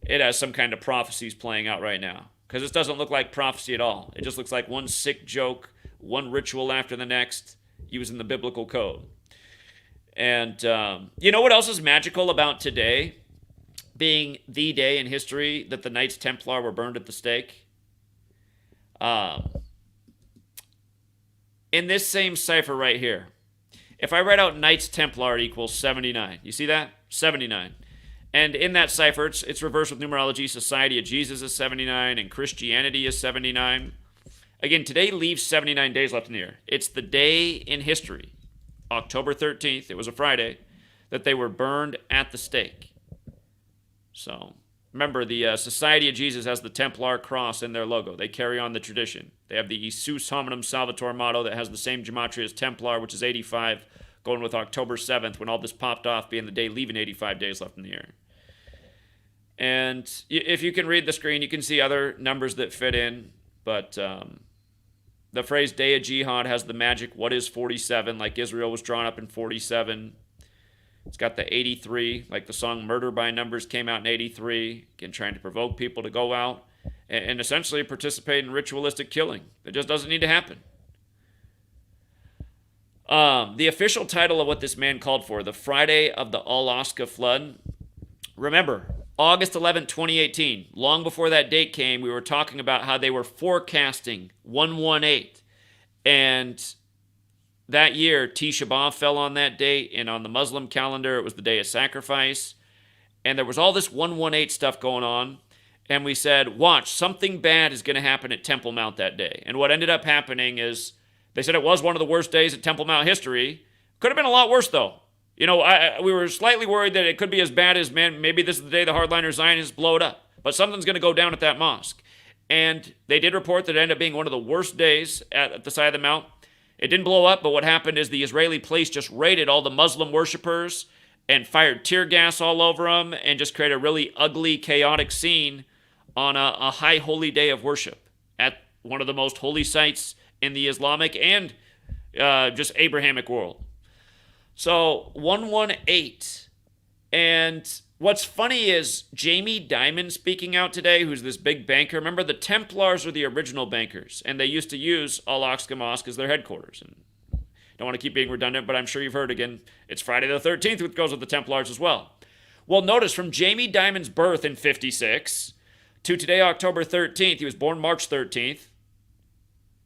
it as some kind of prophecies playing out right now. Because this doesn't look like prophecy at all. It just looks like one sick joke, one ritual after the next, using the biblical code. And you know what else is magical about today being the day in history that the Knights Templar were burned at the stake? In this same cipher right here, if I write out Knights Templar equals 79, you see that? 79. And in that cipher, it's reversed with numerology. Society of Jesus is 79, and Christianity is 79. Again, today leaves 79 days left in the year. It's the day in history, October 13th, it was a Friday, that they were burned at the stake. So, remember, the Society of Jesus has the Templar cross in their logo. They carry on the tradition. They have the Isus Hominum Salvator motto that has the same gematria as Templar, which is 85, going with October 7th, when all this popped off, being the day leaving 85 days left in the year. And if you can read the screen, you can see other numbers that fit in. But the phrase Day of Jihad has the magic, what is 47? Like Israel was drawn up in 47. It's got the 83, like the song Murder by Numbers came out in 83. Again, trying to provoke people to go out and essentially participate in ritualistic killing. That just doesn't need to happen. The official title of what this man called for, the Friday of the Al-Aqsa flood. Remember, August 11, 2018, long before that date came, we were talking about how they were forecasting 118. And that year, Tisha B'Av fell on that date, and on the Muslim calendar, it was the day of sacrifice. And there was all this 118 stuff going on. And we said, watch, something bad is going to happen at Temple Mount that day. And what ended up happening is, they said it was one of the worst days at Temple Mount history. Could have been a lot worse, though. We were slightly worried that it could be as bad as, man, maybe this is the day the hardliner Zionists blow it up. But something's going to go down at that mosque. And they did report that it ended up being one of the worst days at the side of the mount. It didn't blow up, but what happened is the Israeli police just raided all the Muslim worshipers and fired tear gas all over them and just created a really ugly, chaotic scene on a high holy day of worship at one of the most holy sites in the Islamic and just Abrahamic world. So 118. And what's funny is Jamie Dimon speaking out today, who's this big banker. Remember, the Templars are the original bankers, and they used to use Al-Aqsa Mosque as their headquarters. And don't want to keep being redundant, but I'm sure you've heard again, it's Friday the 13th, which goes with the Templars as well. Well, notice from Jamie Dimon's birth in 56 to today, October 13th, he was born March 13th,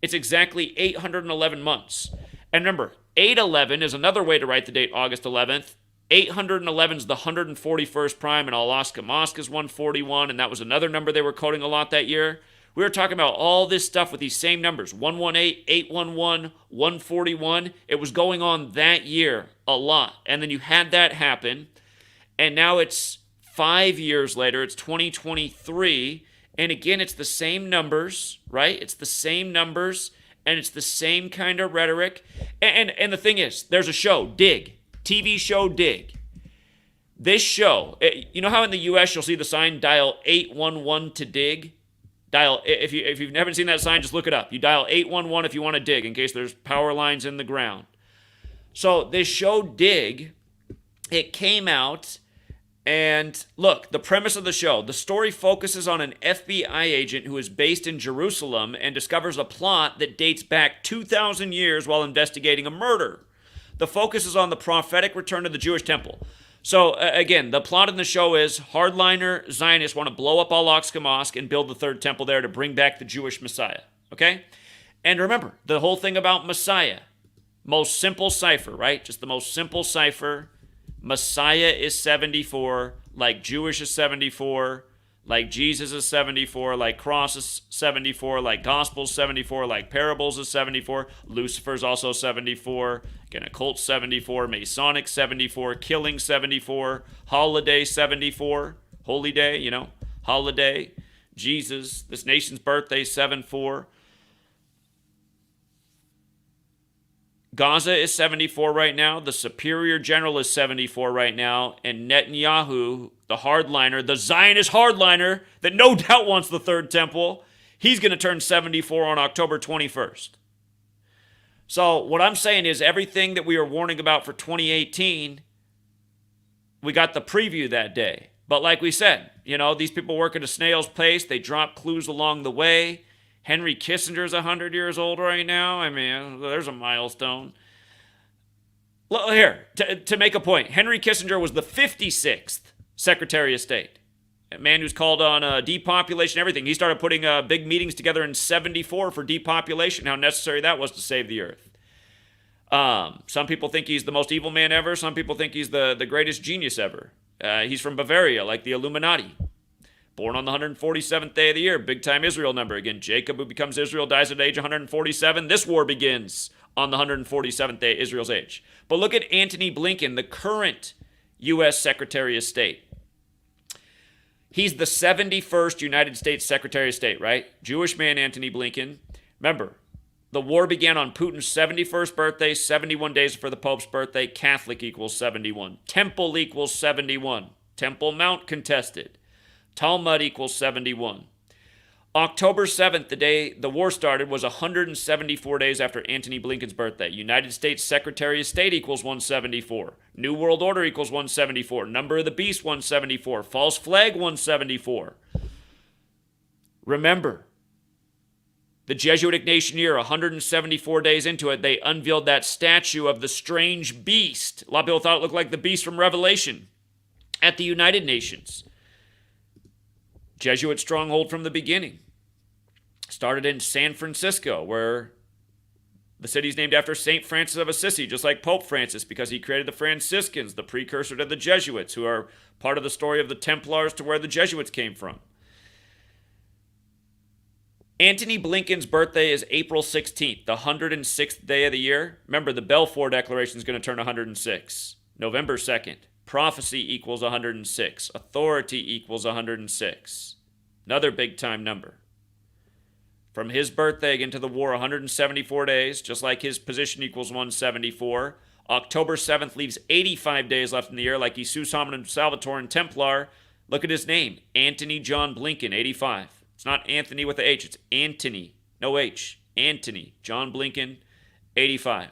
it's exactly 811 months. And remember, 811 is another way to write the date August 11th. 811 is the 141st prime, and Al-Aqsa Mosque is 141, and that was another number they were quoting a lot that year. We were talking about all this stuff with these same numbers, 118, 811, 141. It was going on that year a lot. And then you had that happen, and now it's 5 years later, it's 2023, and again, it's the same numbers, right? It's the same numbers, and it's the same kind of rhetoric. And the thing is, there's a show, Dig, TV show Dig. This show, you know how in the U.S. you'll see the sign, dial 811 to dig? Dial, if you've never seen that sign, just look it up. You dial 811 if you want to dig, in case there's power lines in the ground. So this show Dig, it came out, and look, the premise of the show, the story focuses on an FBI agent who is based in Jerusalem and discovers a plot that dates back 2,000 years while investigating a murder. The focus is on the prophetic return of the Jewish temple. So, again, the plot in the show is hardliner Zionists want to blow up Al-Aqsa Mosque and build the third temple there to bring back the Jewish Messiah. Okay? And remember, the whole thing about Messiah, most simple cipher, right? Just the most simple cipher. Messiah is 74, like Jewish is 74, like Jesus is 74, like cross is 74, like gospel is 74, like parables is 74, Lucifer's also 74, again, occult 74, Masonic 74, killing 74, holiday 74, holy day, holiday, Jesus, this nation's birthday 74. Gaza is 74 right now. The superior general is 74 right now. And Netanyahu, the hardliner, the Zionist hardliner that no doubt wants the third temple, he's going to turn 74 on October 21st. So what I'm saying is everything that we were warning about for 2018, we got the preview that day. But like we said, these people work at a snail's pace. They drop clues along the way. Henry Kissinger's 100 years old right now. I mean, there's a milestone. Here, to make a point, Henry Kissinger was the 56th Secretary of State. A man who's called on depopulation, everything. He started putting big meetings together in 74 for depopulation, how necessary that was to save the earth. Some people think he's the most evil man ever. Some people think he's the greatest genius ever. He's from Bavaria, like the Illuminati. Born on the 147th day of the year, big-time Israel number. Again, Jacob, who becomes Israel, dies at age 147. This war begins on the 147th day, Israel's age. But look at Antony Blinken, the current U.S. Secretary of State. He's the 71st United States Secretary of State, right? Jewish man, Antony Blinken. Remember, the war began on Putin's 71st birthday, 71 days for the Pope's birthday. Catholic equals 71. Temple equals 71. Temple Mount contested. Talmud equals 71. October 7th, the day the war started, was 174 days after Antony Blinken's birthday. United States Secretary of State equals 174. New World Order equals 174. Number of the Beast, 174. False flag, 174. Remember, the Jesuitic Nation year, 174 days into it, they unveiled that statue of the strange beast. A lot of people thought it looked like the beast from Revelation at the United Nations. Jesuit stronghold from the beginning. Started in San Francisco, where the city's named after St. Francis of Assisi, just like Pope Francis, because he created the Franciscans, the precursor to the Jesuits, who are part of the story of the Templars to where the Jesuits came from. Antony Blinken's birthday is April 16th, the 106th day of the year. Remember, the Balfour Declaration is going to turn 106. November 2nd. Prophecy equals 106. Authority equals 106. Another big time number. From his birthday into the war, 174 days, just like his position equals 174. October 7th leaves 85 days left in the year, like Jesus Hominum Salvator Templar. Look at his name, Antony John Blinken, 85. It's not Anthony with a H, it's Antony, no H. Antony John Blinken, 85.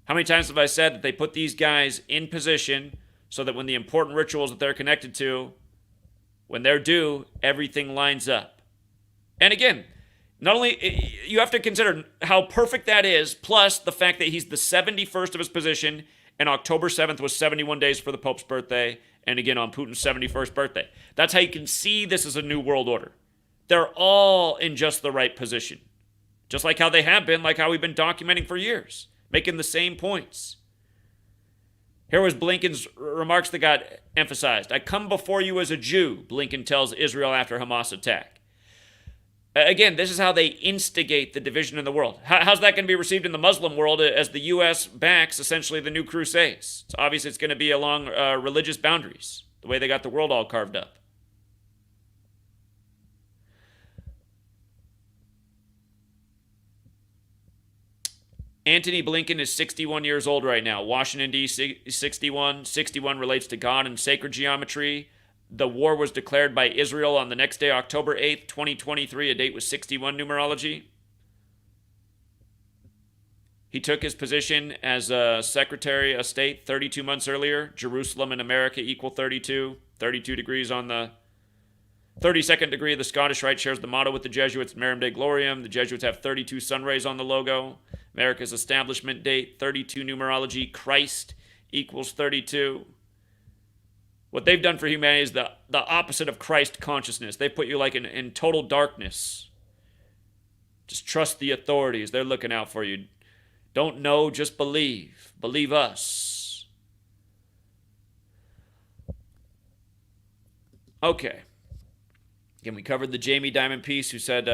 How many times have I said that they put these guys in position so that when the important rituals that they're connected to, when they're due, everything lines up? And again, not only, you have to consider how perfect that is, plus the fact that he's the 71st of his position, and October 7th was 71 days for the Pope's birthday, and again on Putin's 71st birthday. That's how you can see this is a new world order. They're all in just the right position. Just like how they have been, like how we've been documenting for years, making the same points. Here was Blinken's remarks that got emphasized. I come before you as a Jew, Blinken tells Israel after Hamas attack. Again, this is how they instigate the division in the world. How's that going to be received in the Muslim world as the U.S. backs essentially the new crusades? It's obvious it's going to be along religious boundaries, the way they got the world all carved up. Antony Blinken is 61 years old right now. Washington, D.C., 61. 61 relates to God and sacred geometry. The war was declared by Israel on the next day, October 8th, 2023, a date with 61 numerology. He took his position as a Secretary of State 32 months earlier. Jerusalem and America equal 32. 32 degrees on the 32nd degree of the Scottish Rite shares the motto with the Jesuits, Marum Dei Gloriam. The Jesuits have 32 sun rays on the logo. America's establishment date, 32 numerology. Christ equals 32. What they've done for humanity is the opposite of Christ consciousness. They put you like in total darkness. Just trust the authorities. They're looking out for you. Don't know, just believe. Believe us. Okay. Again, we covered the Jamie Dimon piece who said,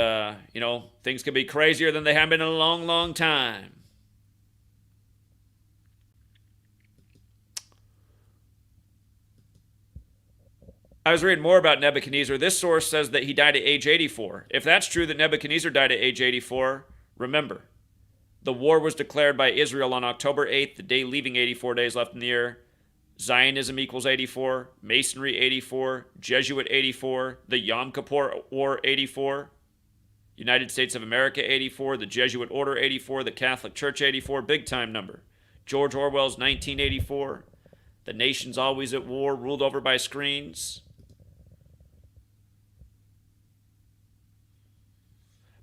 things could be crazier than they have been in a long, long time. I was reading more about Nebuchadnezzar. This source says that he died at age 84. If that's true that Nebuchadnezzar died at age 84, remember, the war was declared by Israel on October 8th, the day leaving 84 days left in the year. Zionism equals 84, Masonry 84, Jesuit 84, the Yom Kippur War 84, United States of America 84, the Jesuit Order 84, the Catholic Church 84, big time number. George Orwell's 1984, the nation's always at war, ruled over by screens.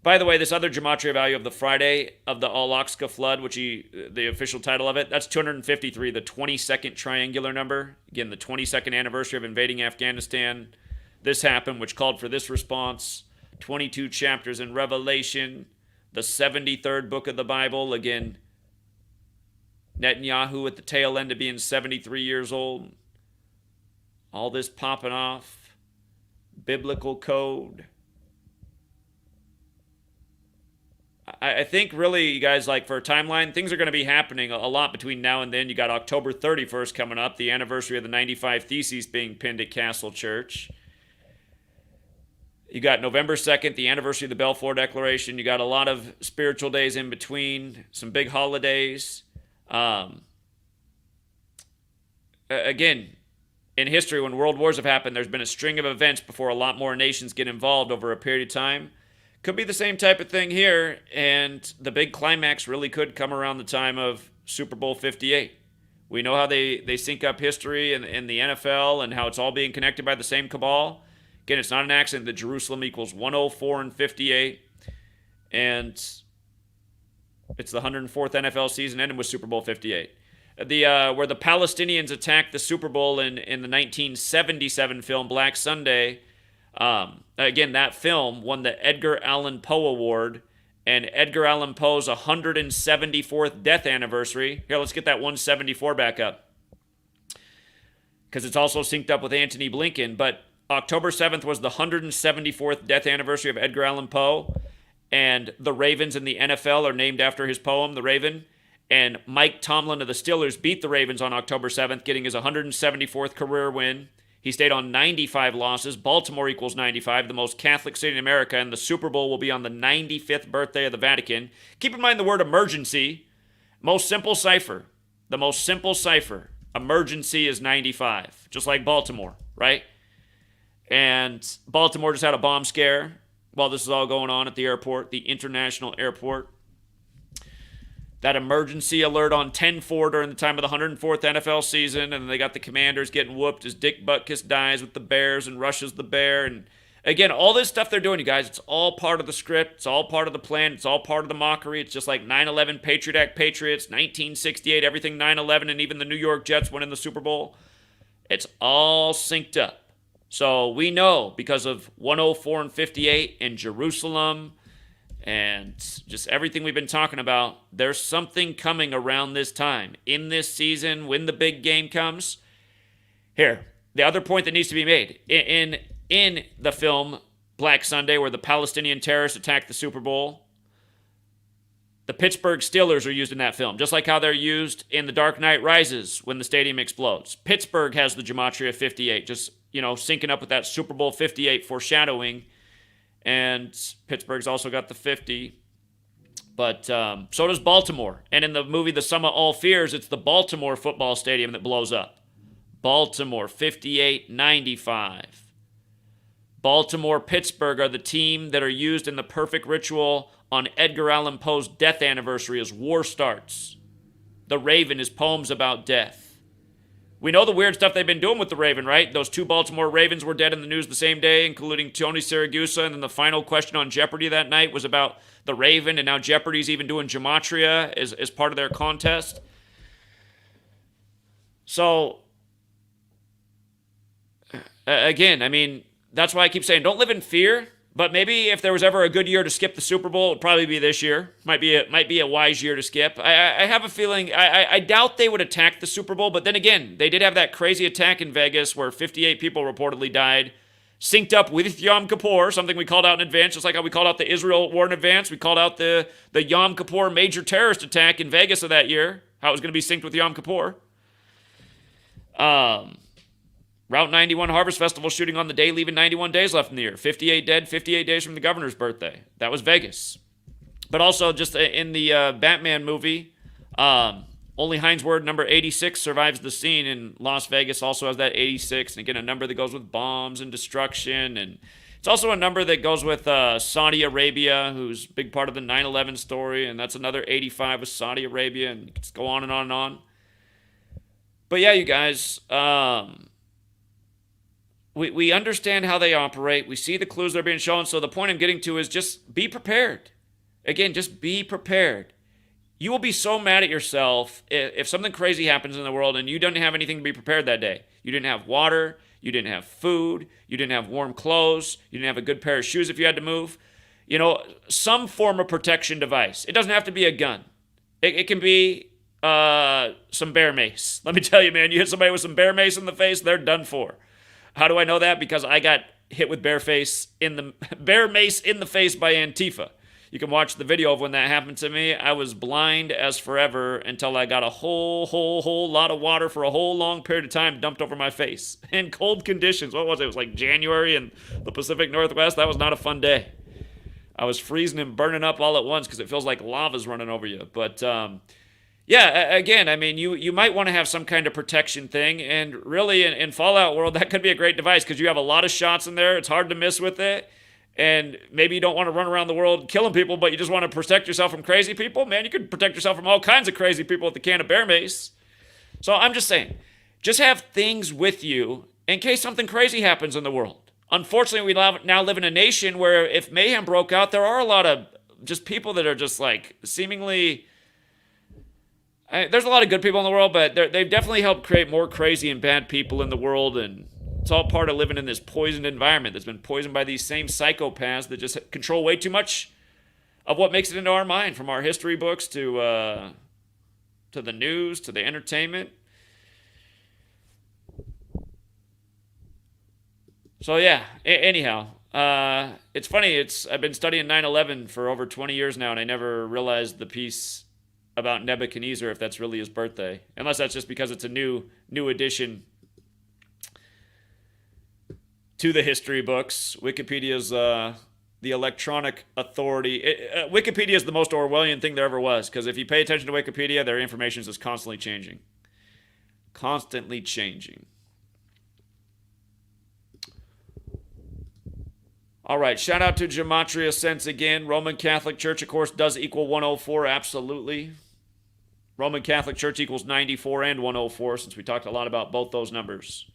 By the way, this other gematria value of the Friday of the Al-Aqsa flood, the official title of it, that's 253, the 22nd triangular number. Again, the 22nd anniversary of invading Afghanistan. This happened, which called for this response. 22 chapters in Revelation, the 73rd book of the Bible. Again, Netanyahu at the tail end of being 73 years old. All this popping off. Biblical code. I think really, you guys, like for a timeline, things are going to be happening a lot between now and then. You got October 31st coming up, the anniversary of the 95 Theses being pinned at Castle Church. You got November 2nd, the anniversary of the Balfour Declaration. You got a lot of spiritual days in between, some big holidays. Again, in history, when world wars have happened, there's been a string of events before a lot more nations get involved over a period of time. Could be the same type of thing here, and the big climax really could come around the time of Super Bowl 58. We know how they sync up history in the NFL and how it's all being connected by the same cabal. Again, it's not an accident that Jerusalem equals 104 and 58, and it's the 104th NFL season ending with Super Bowl 58. Where the Palestinians attacked the Super Bowl in the 1977 film Black Sunday. Again, that film won the Edgar Allan Poe Award, and Edgar Allan Poe's 174th death anniversary. Here, let's get that 174 back up, because it's also synced up with Antony Blinken. But October 7th was the 174th death anniversary of Edgar Allan Poe, and the Ravens in the NFL are named after his poem, The Raven. And Mike Tomlin of the Steelers beat the Ravens on October 7th, getting his 174th career win. He stayed on 95 losses. Baltimore equals 95, the most Catholic city in America, and the Super Bowl will be on the 95th birthday of the Vatican. Keep in mind the word emergency. Most simple cipher. The most simple cipher. Emergency is 95, just like Baltimore, right? And Baltimore just had a bomb scare. while this is all going on at the airport, the international airport. That emergency alert on 10-4 during the time of the 104th NFL season, and they got the Commanders getting whooped as Dick Butkus dies with the Bears and rushes the bear. And again, all this stuff they're doing, you guys, it's all part of the script. It's all part of the plan. It's all part of the mockery. It's just like 9/11 Patriot Act Patriots, 1968, everything 9/11, and even the New York Jets winning the Super Bowl. It's all synced up. So we know because of 104 and 58 in Jerusalem and just everything we've been talking about, there's something coming around this time. In this season, when the big game comes. Here, the other point that needs to be made. In the film Black Sunday, where the Palestinian terrorists attacked the Super Bowl, the Pittsburgh Steelers are used in that film, just like how they're used in The Dark Knight Rises when the stadium explodes. Pittsburgh has the Gematria 58, just, syncing up with that Super Bowl 58 foreshadowing. And Pittsburgh's also got the 50. But so does Baltimore. And in the movie The Sum of All Fears, it's the Baltimore football stadium that blows up. Baltimore, 58-95. Baltimore, Pittsburgh are the team that are used in the perfect ritual on Edgar Allan Poe's death anniversary as war starts. The Raven is poems about death. We know the weird stuff they've been doing with the Raven, right? Those 2 Baltimore Ravens were dead in the news the same day, including Tony Siragusa, and then the final question on Jeopardy that night was about the Raven, and now Jeopardy's even doing Gematria as part of their contest. So, again, that's why I keep saying don't live in fear. But maybe if there was ever a good year to skip the Super Bowl, it'd probably be this year. Might be a wise year to skip. I have a feeling, I doubt they would attack the Super Bowl, but then again, they did have that crazy attack in Vegas where 58 people reportedly died, synced up with Yom Kippur, something we called out in advance, just like how we called out the Israel war in advance. We called out the Yom Kippur major terrorist attack in Vegas of that year, how it was going to be synced with Yom Kippur. Route 91 Harvest Festival shooting on the day, leaving 91 days left in the year. 58 dead, 58 days from the governor's birthday. That was Vegas. But also, just in the Batman movie, only Heinz Ward number 86 survives the scene, and Las Vegas also has that 86. And again, a number that goes with bombs and destruction. And it's also a number that goes with Saudi Arabia, who's a big part of the 9/11 story. And that's another 85 with Saudi Arabia. And it's go on and on and on. But yeah, you guys... We understand how they operate. We see the clues that are being shown. So the point I'm getting to is just be prepared. Again, just be prepared. You will be so mad at yourself if something crazy happens in the world and you don't have anything to be prepared that day. You didn't have water. You didn't have food. You didn't have warm clothes. You didn't have a good pair of shoes if you had to move. Some form of protection device. It doesn't have to be a gun. It can be some bear mace. Let me tell you, man, you hit somebody with some bear mace in the face, they're done for. How do I know that? Because I got hit with bear mace in the face by Antifa. You can watch the video of when that happened to me. I was blind as forever until I got a whole lot of water for a whole long period of time dumped over my face. In cold conditions. What was it? It was like January in the Pacific Northwest. That was not a fun day. I was freezing and burning up all at once because it feels like lava's running over you. But yeah, again, you might want to have some kind of protection thing, and really in Fallout World, that could be a great device because you have a lot of shots in there. It's hard to miss with it, and maybe you don't want to run around the world killing people, but you just want to protect yourself from crazy people. Man, you could protect yourself from all kinds of crazy people with a can of bear mace. So I'm just saying, just have things with you in case something crazy happens in the world. Unfortunately, we now live in a nation where if mayhem broke out, there are a lot of just people that are just like seemingly... there's a lot of good people in the world, but they've definitely helped create more crazy and bad people in the world, and it's all part of living in this poisoned environment that's been poisoned by these same psychopaths that just control way too much of what makes it into our mind, from our history books to the news to the entertainment. So yeah, anyhow, it's funny. I've been studying 9/11 for over 20 years now, and I never realized the piece about Nebuchadnezzar, if that's really his birthday. Unless that's just because it's a new addition to the history books. Wikipedia's the electronic authority. Wikipedia is the most Orwellian thing there ever was, because if you pay attention to Wikipedia, their information is just constantly changing. Constantly changing. All right, shout out to Gematria Sense again. Roman Catholic Church, of course, does equal 104, absolutely. Roman Catholic Church equals 94 and 104, since we talked a lot about both those numbers.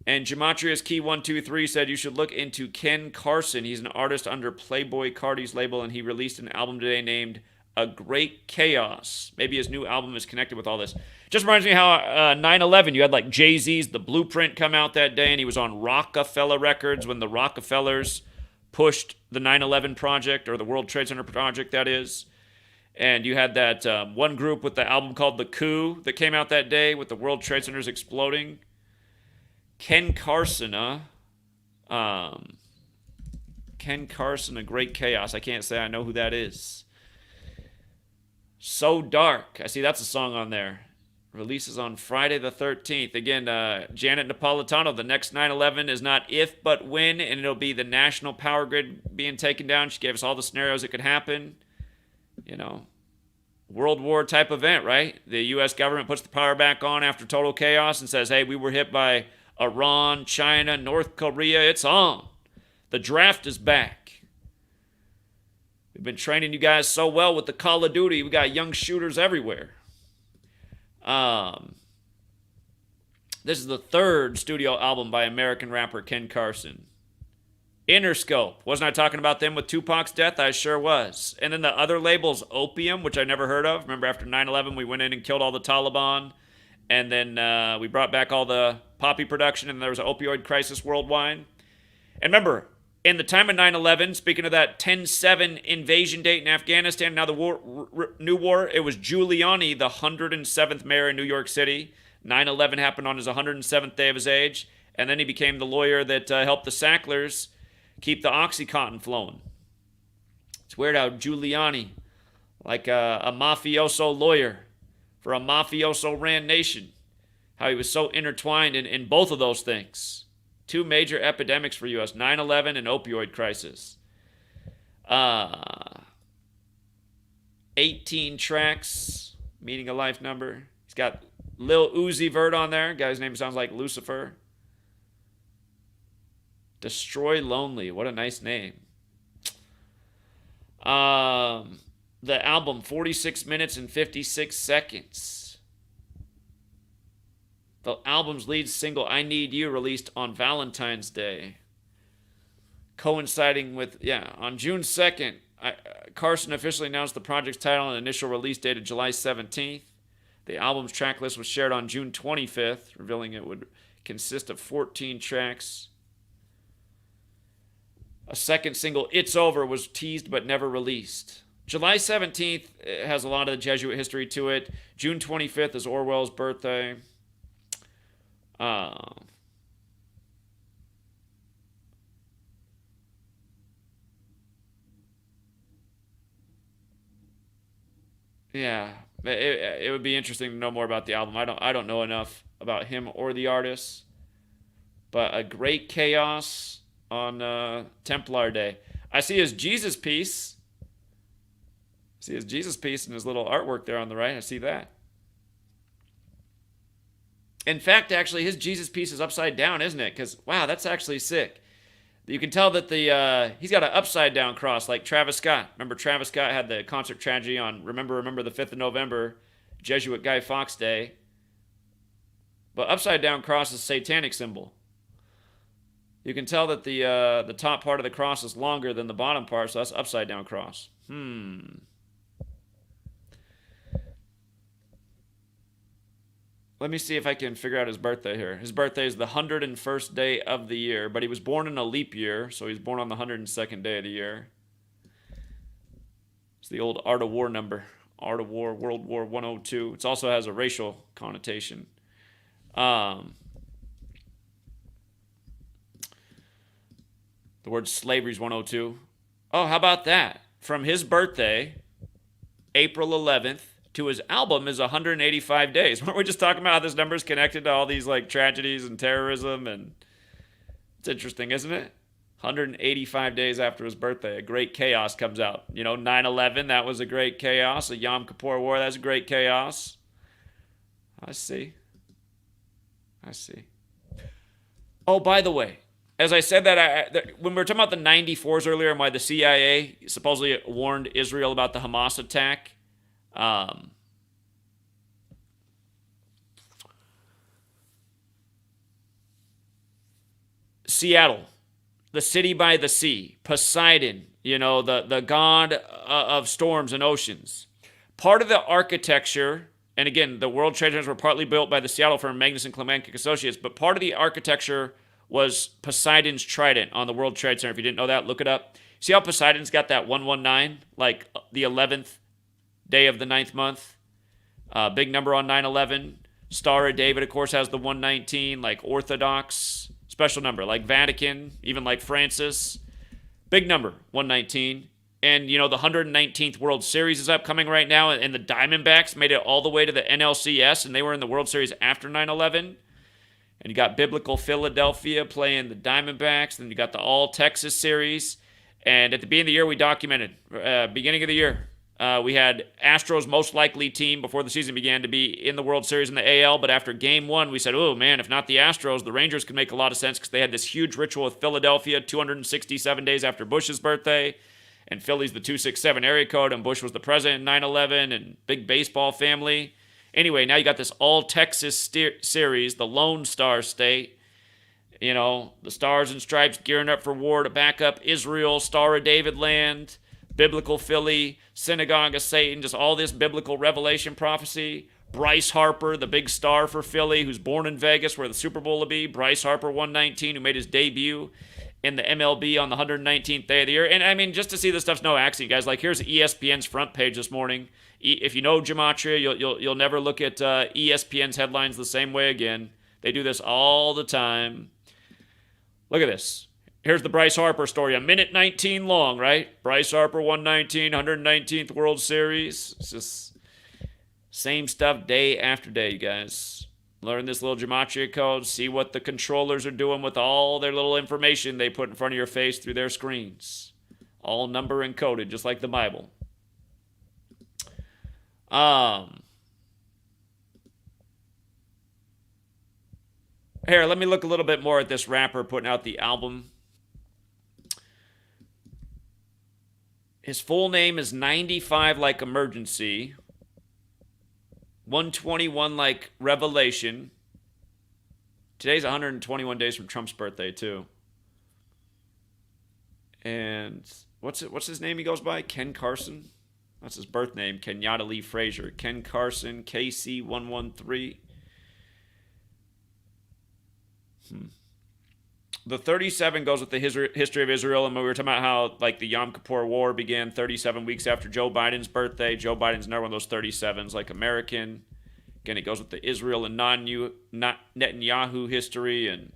And Gematria's Key 123 said you should look into Ken Carson. He's an artist under Playboy Cardi's label, and he released an album today named A Great Chaos. Maybe his new album is connected with all this. Just reminds me how 9/11, you had like Jay-Z's The Blueprint come out that day, and he was on Rockefeller Records when the Rockefellers pushed the 9/11 project, or the World Trade Center project, that is. And you had that one group with the album called The Coup that came out that day with the World Trade Centers exploding. Ken Carson, Ken Carson, A Great Chaos. I can't say I know who that is. So Dark. I see that's a song on there. Releases on Friday the 13th. Again, Janet Napolitano, the next 9/11 is not if, but when, and it'll be the national power grid being taken down. She gave us all the scenarios that could happen. You know, World War type event, right? The U.S. government puts the power back on after total chaos and says, hey, we were hit by Iran, China, North Korea. It's on. The draft is back. We've been training you guys so well with the Call of Duty. We got young shooters everywhere. This is the third studio album by American rapper Ken Carson. Interscope. Wasn't I talking about them with Tupac's death? I sure was. And then the other label's Opium, which I never heard of. Remember after 9/11 we went in and killed all the Taliban. And then we brought back all the poppy production, and there was an opioid crisis worldwide. And remember, in the time of 9/11, speaking of that 10/7 invasion date in Afghanistan, now the new war, it was Giuliani, the 107th mayor in New York City. 9/11 happened on his 107th day of his age, and then he became the lawyer that helped the Sacklers keep the Oxycontin flowing. It's weird how Giuliani, like a mafioso lawyer for a mafioso-ran nation, how he was so intertwined in both of those things. Two major epidemics for us, 9/11 and opioid crisis. 18 tracks, Meaning a Life number. He's got Lil Uzi Vert on there. Guy's name sounds like Lucifer. Destroy Lonely. What a nice name. The album, 46 minutes and 56 seconds. The album's lead single, I Need You, released on Valentine's Day. Coinciding with, on June 2nd, Carson officially announced the project's title and initial release date of July 17th. The album's track list was shared on June 25th, revealing it would consist of 14 tracks. A second single, It's Over, was teased but never released. July 17th has a lot of Jesuit history to it. June 25th is Orwell's birthday. It would be interesting to know more about the album. I don't know enough about him or the artist. But A Great Chaos on Templar Day. I see his Jesus piece. See his Jesus piece and his little artwork there on the right. I see that. In fact, actually, his Jesus piece is upside down, isn't it? Because, wow, that's actually sick. You can tell that he's got an upside down cross like Travis Scott. Remember Travis Scott had the concert tragedy on Remember the 5th of November, Jesuit Guy Fawkes Day. But upside down cross is a satanic symbol. You can tell that the top part of the cross is longer than the bottom part, so that's upside down cross. Let me see if I can figure out his birthday here. His birthday is the 101st day of the year, but he was born in a leap year, so he's born on the 102nd day of the year. It's the old Art of War number. Art of War, World War 102. It also has a racial connotation. The word slavery is 102. Oh, how about that? From his birthday, April 11th, to his album is 185 days. Weren't we just talking about how this number is connected to all these like tragedies and terrorism? And it's interesting, isn't it? 185 days after his birthday, A Great Chaos comes out. You know, 9/11, that was a great chaos. A Yom Kippur War, that's a great chaos. I see. Oh, by the way, as I said when we were talking about the 94s earlier and why the CIA supposedly warned Israel about the Hamas attack, Seattle, the city by the sea, Poseidon, the god of storms and oceans. Part of the architecture, and again, the World Trade Centers were partly built by the Seattle firm Magnuson Klemenko Associates, but part of the architecture was Poseidon's trident on the World Trade Center. If you didn't know that, look it up. See how Poseidon's got that 119, like the 11th day of the 9th month? Big number on 9/11. Star of David, of course, has the 119, like Orthodox. Special number, like Vatican, even like Francis. Big number, 119. And, the 119th World Series is upcoming right now, and the Diamondbacks made it all the way to the NLCS, and they were in the World Series after 9/11. And you got Biblical Philadelphia playing the Diamondbacks, and you got the All-Texas Series. And at the beginning of the year, we documented, beginning of the year, we had Astros' most likely team before the season began to be in the World Series in the AL, but after Game 1, we said, oh man, if not the Astros, the Rangers could make a lot of sense because they had this huge ritual with Philadelphia 267 days after Bush's birthday, and Philly's the 267 area code, and Bush was the president in 9/11, and big baseball family. Anyway, now you got this All-Texas Series, the Lone Star State. The Stars and Stripes gearing up for war to back up Israel, Star of David land, Biblical Philly, Synagogue of Satan, just all this biblical revelation prophecy. Bryce Harper, the big star for Philly, who's born in Vegas where the Super Bowl will be. Bryce Harper, 119, who made his debut in the MLB on the 119th day of the year. And I mean, just to see this stuff's no accident, guys. Like, here's ESPN's front page this morning. If you know Gematria, you'll never look at ESPN's headlines the same way again. They do this all the time. Look at this. Here's the Bryce Harper story, a minute 19 long, right? Bryce Harper, 119, 119th World Series. It's just same stuff day after day, you guys. Learn this little Gematria code, see what the controllers are doing with all their little information they put in front of your face through their screens. All number encoded, just like the Bible. Here, let me look a little bit more at this rapper putting out the album. His full name is 95 like Emergency, 121 like Revelation. Today's 121 days from Trump's birthday, too. And what's his name he goes by? Ken Carson? That's his birth name, Kenyatta Lee Frazier. Ken Carson, KC113. The 37 goes with the history of Israel, and we were talking about how like the Yom Kippur War began 37 weeks after Joe Biden's birthday. Joe Biden's another one of those 37s, like American. Again, it goes with the Israel and Netanyahu history, and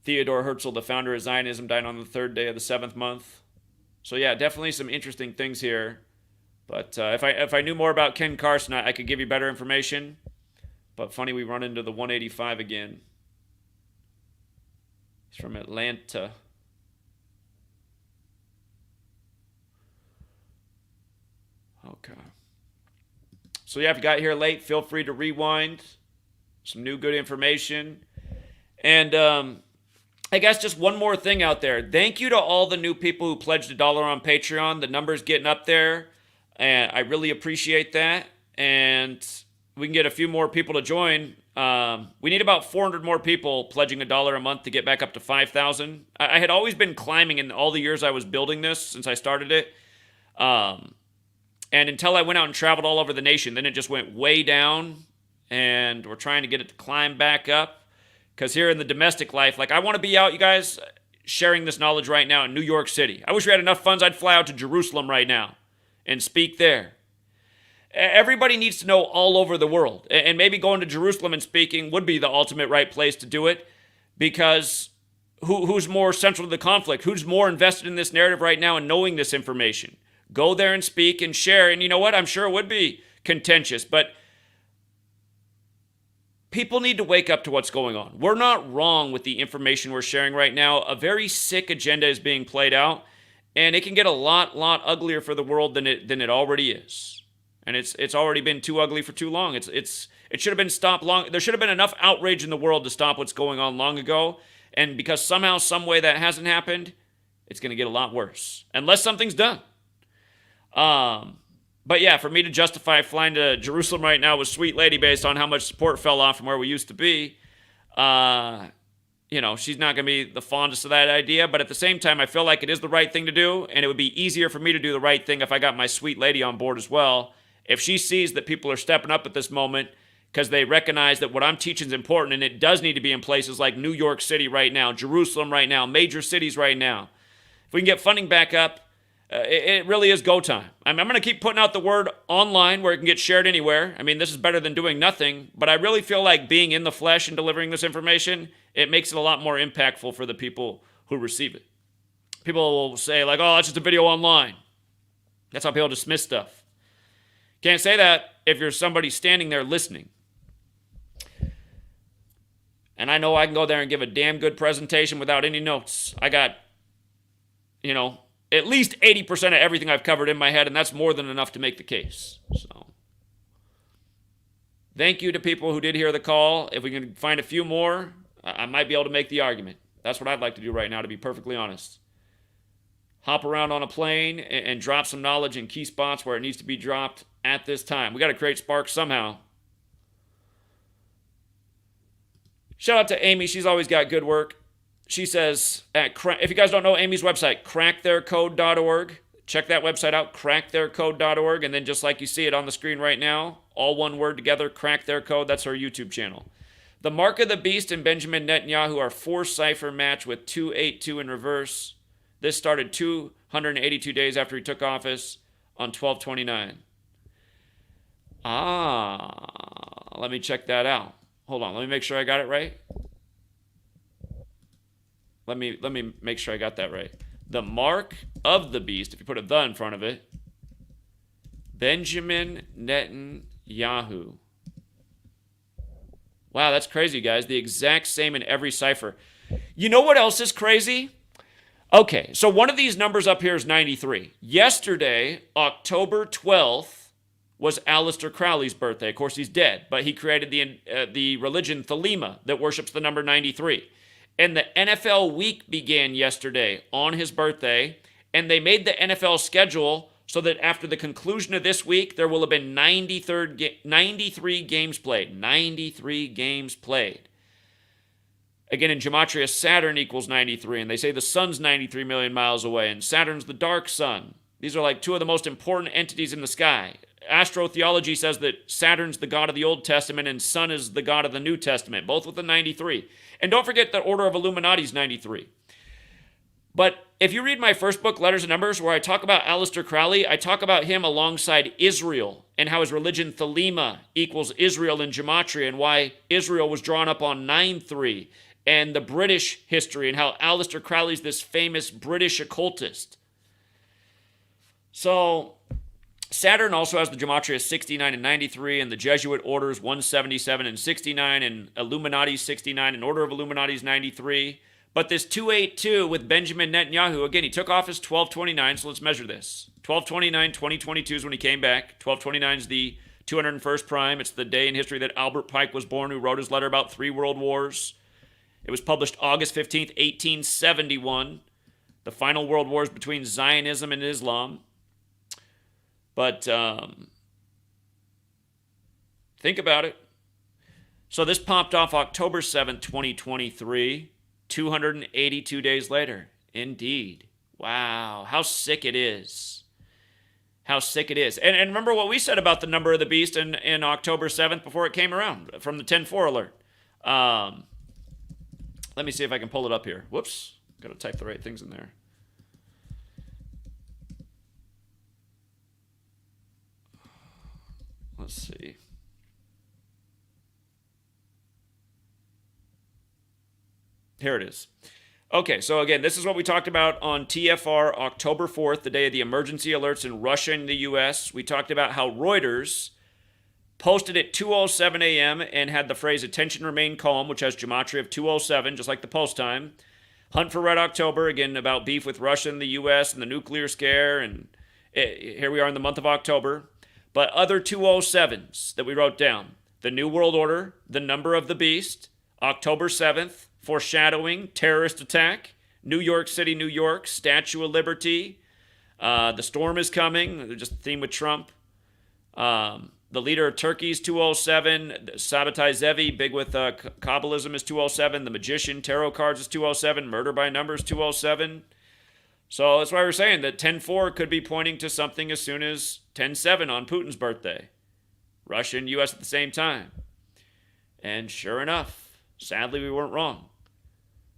Theodore Herzl, the founder of Zionism, died on the 3rd day of the 7th month. So yeah, definitely some interesting things here. But if I knew more about Ken Carson, I could give you better information. But funny, we run into the 185 again. He's from Atlanta. Okay. So yeah, if you got here late, feel free to rewind. Some new good information. And I guess just one more thing out there. Thank you to all the new people who pledged $1 on Patreon. The number's getting up there, and I really appreciate that. And we can get a few more people to join. We need about 400 more people pledging $1 a month to get back up to 5,000. I had always been climbing in all the years I was building this since I started it. And until I went out and traveled all over the nation, then it just went way down, and we're trying to get it to climb back up. Because here in the domestic life, like I want to be out, you guys, sharing this knowledge right now in New York City. I wish we had enough funds, I'd fly out to Jerusalem right now and speak there. Everybody needs to know all over the world. And maybe going to Jerusalem and speaking would be the ultimate right place to do it. Because who's more central to the conflict? Who's more invested in this narrative right now and knowing this information? Go there and speak and share. And you know what? I'm sure it would be contentious. But people need to wake up to what's going on. We're not wrong with the information we're sharing right now. A very sick agenda is being played out. And it can get a lot uglier for the world than it already is. And it's already been too ugly for too long. It should have been stopped long. There should have been enough outrage in the world to stop what's going on long ago. And because somehow, some way that hasn't happened, it's going to get a lot worse. Unless something's done. But yeah, for me to justify flying to Jerusalem right now with Sweet Lady based on how much support fell off from where we used to be, she's not going to be the fondest of that idea. But at the same time, I feel like it is the right thing to do. And it would be easier for me to do the right thing if I got my Sweet Lady on board as well. If she sees that people are stepping up at this moment because they recognize that what I'm teaching is important and it does need to be in places like New York City right now, Jerusalem right now, major cities right now. If we can get funding back up, it really is go time. I'm going to keep putting out the word online where it can get shared anywhere. I mean, this is better than doing nothing, but I really feel like being in the flesh and delivering this information, it makes it a lot more impactful for the people who receive it. People will say like, oh, that's just a video online. That's how people dismiss stuff. Can't say that if you're somebody standing there listening. And I know I can go there and give a damn good presentation without any notes. I got, at least 80% of everything I've covered in my head, and that's more than enough to make the case. So, thank you to people who did hear the call. If we can find a few more, I might be able to make the argument. That's what I'd like to do right now, to be perfectly honest. Hop around on a plane and drop some knowledge in key spots where it needs to be dropped at this time. We got to create sparks somehow. Shout out to Amy. She's always got good work. She says, if you guys don't know Amy's website, cracktheircode.org. Check that website out, cracktheircode.org. And then just like you see it on the screen right now, all one word together, Crack Their Code. That's her YouTube channel. The Mark of the Beast and Benjamin Netanyahu are 4-cipher match with 282 in reverse. This started 282 days after he took office on 12/29. Let me check that out. Hold on, let me make sure I got it right. Let me make sure I got that right. The Mark of the Beast, if you put a "the" in front of it, Benjamin Netanyahu. Wow, that's crazy, guys. The exact same in every cipher. You know what else is crazy? Okay, so one of these numbers up here is 93. Yesterday, October 12th, was Aleister Crowley's birthday. Of course, he's dead, but he created the religion Thelema that worships the number 93. And the NFL week began yesterday on his birthday, and they made the NFL schedule so that after the conclusion of this week, there will have been 93 games played. 93 games played. Again, in Gematria, Saturn equals 93, and they say the sun's 93 million miles away, and Saturn's the dark sun. These are like two of the most important entities in the sky. Astrotheology says that Saturn's the god of the Old Testament and Sun is the god of the New Testament, both with the 93. And don't forget the Order of Illuminati is 93. But if you read my first book, Letters and Numbers, where I talk about Aleister Crowley, I talk about him alongside Israel and how his religion Thelema equals Israel in Gematria and why Israel was drawn up on 9-3 and the British history and how Aleister Crowley's this famous British occultist. So Saturn also has the Gematria 69 and 93, and the Jesuit orders 177 and 69, and Illuminati 69, and Order of Illuminati is 93. But this 282 with Benjamin Netanyahu, again, he took office 12/29, so let's measure this. 12/29/2022 is when he came back. 12/29 is the 201st prime. It's the day in history that Albert Pike was born, who wrote his letter about 3 world wars. It was published August 15th, 1871. The final world wars between Zionism and Islam. But think about it. So this popped off October 7th, 2023, 282 days later. Indeed. Wow. How sick it is. How sick it is. And remember what we said about the number of the beast in October 7th before it came around from the 10-4 alert. Let me see if I can pull it up here. Whoops. Got to type the right things in there. Let's see. Here it is. Okay, so again, this is what we talked about on TFR October 4th, the day of the emergency alerts in Russia and the U.S. We talked about how Reuters posted at 2:07 a.m. and had the phrase "attention remain calm," which has Gematria of 2:07, just like the post time. Hunt for Red October, again, about beef with Russia and the U.S. and the nuclear scare, and here we are in the month of October. But other 207s that we wrote down: the New World Order, the number of the beast, October 7th, foreshadowing terrorist attack. New York City, New York, Statue of Liberty. The storm is coming. Just a theme with Trump. The leader of Turkey's 207. Sabbatai Zevi, big with Kabbalism, is 207. The magician, tarot cards is 207. Murder by numbers, 207. So that's why we're saying that 10-4 could be pointing to something as soon as 10-7 on Putin's birthday. Russia and U.S. at the same time. And sure enough, sadly, we weren't wrong.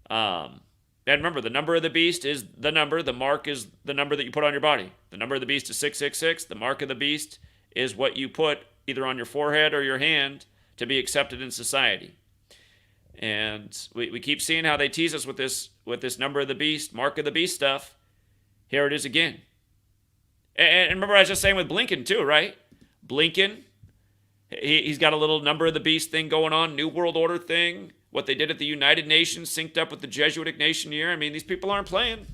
And remember, the number of the beast is the number. The mark is the number that you put on your body. The number of the beast is 666. The mark of the beast is what you put either on your forehead or your hand to be accepted in society. And we keep seeing how they tease us with this number of the beast, mark of the beast stuff. Here it is again. And remember, I was just saying with Blinken too, right? Blinken, he's got a little number of the beast thing going on, New World Order thing. What they did at the United Nations synced up with the Jesuitic nation year. I mean, these people aren't playing.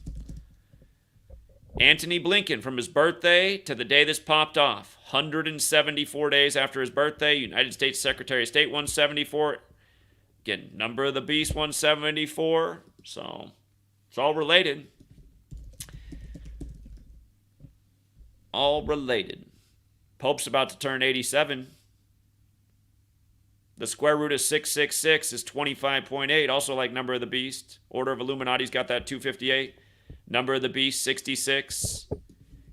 Antony Blinken, from his birthday to the day this popped off, 174 days after his birthday, United States Secretary of State 174. Again, number of the beast 174. So it's all related. All related. Pope's about to turn 87. The square root of 666 is 25.8, also like number of the beast. Order of Illuminati's got that 258. Number of the beast, 66.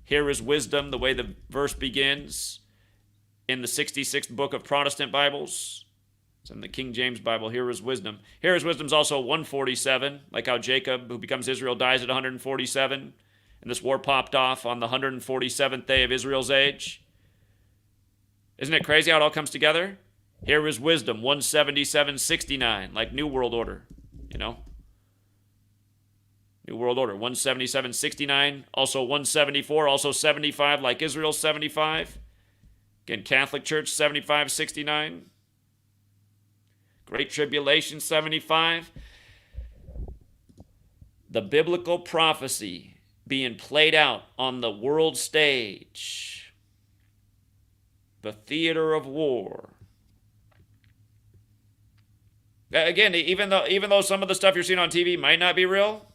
Here is wisdom, the way the verse begins in the 66th book of Protestant Bibles. It's in the King James Bible. Here is wisdom. Here is wisdom's also 147, like how Jacob, who becomes Israel, dies at 147. And this war popped off on the 147th day of Israel's age. Isn't it crazy how it all comes together? Here is wisdom, 177.69, like New World Order, you know? New World Order, 177.69, also 174, also 75, like Israel's 75. Again, Catholic Church, 75.69. Great Tribulation, 75. The biblical prophecy being played out on the world stage. The theater of war. Again, even though some of the stuff you're seeing on TV might not be real,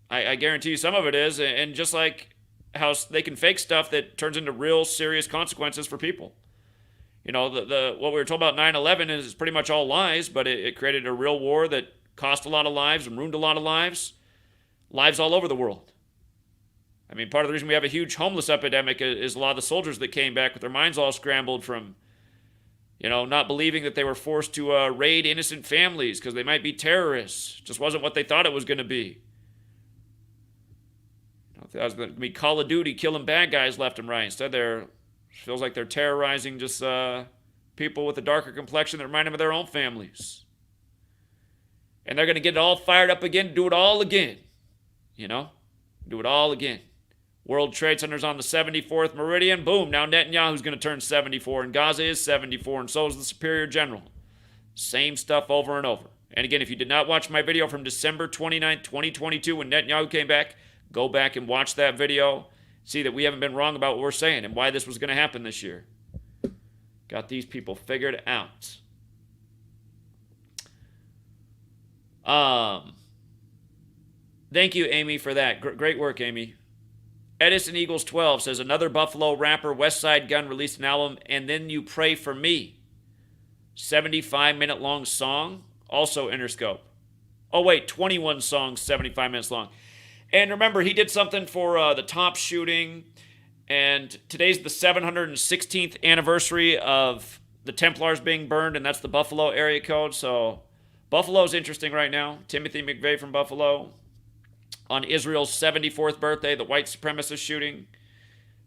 I guarantee you some of it is. And just like how they can fake stuff that turns into real serious consequences for people. You know, what we were told about 9/11 is pretty much all lies, but it created a real war that cost a lot of lives and ruined a lot of lives. Lives all over the world. I mean, part of the reason we have a huge homeless epidemic is a lot of the soldiers that came back with their minds all scrambled from, you know, not believing that they were forced to raid innocent families because they might be terrorists. Just wasn't what they thought it was going to be. You know, that was going to be Call of Duty killing bad guys left and right. Instead, feels like they're terrorizing just people with a darker complexion that remind them of their own families. And they're going to get it all fired up again, do it all again. You know? Do it all again. World Trade Center's on the 74th meridian. Boom, now Netanyahu's going to turn 74, and Gaza is 74, and so is the Superior General. Same stuff over and over. And again, if you did not watch my video from December 29th, 2022, when Netanyahu came back, go back and watch that video. See that we haven't been wrong about what we're saying and why this was going to happen this year. Got these people figured out. Thank you, Amy, for that. Great work, Amy. Edison Eagles 12 says, another Buffalo rapper, West Side Gun, released an album, And Then You Pray For Me. 75-minute long song, also Interscope. Oh, wait, 21 songs, 75 minutes long. And remember, he did something for the top shooting, and today's the 716th anniversary of the Templars being burned, and that's the Buffalo area code. So Buffalo's interesting right now. Timothy McVeigh from Buffalo. On Israel's 74th birthday, the white supremacist shooting.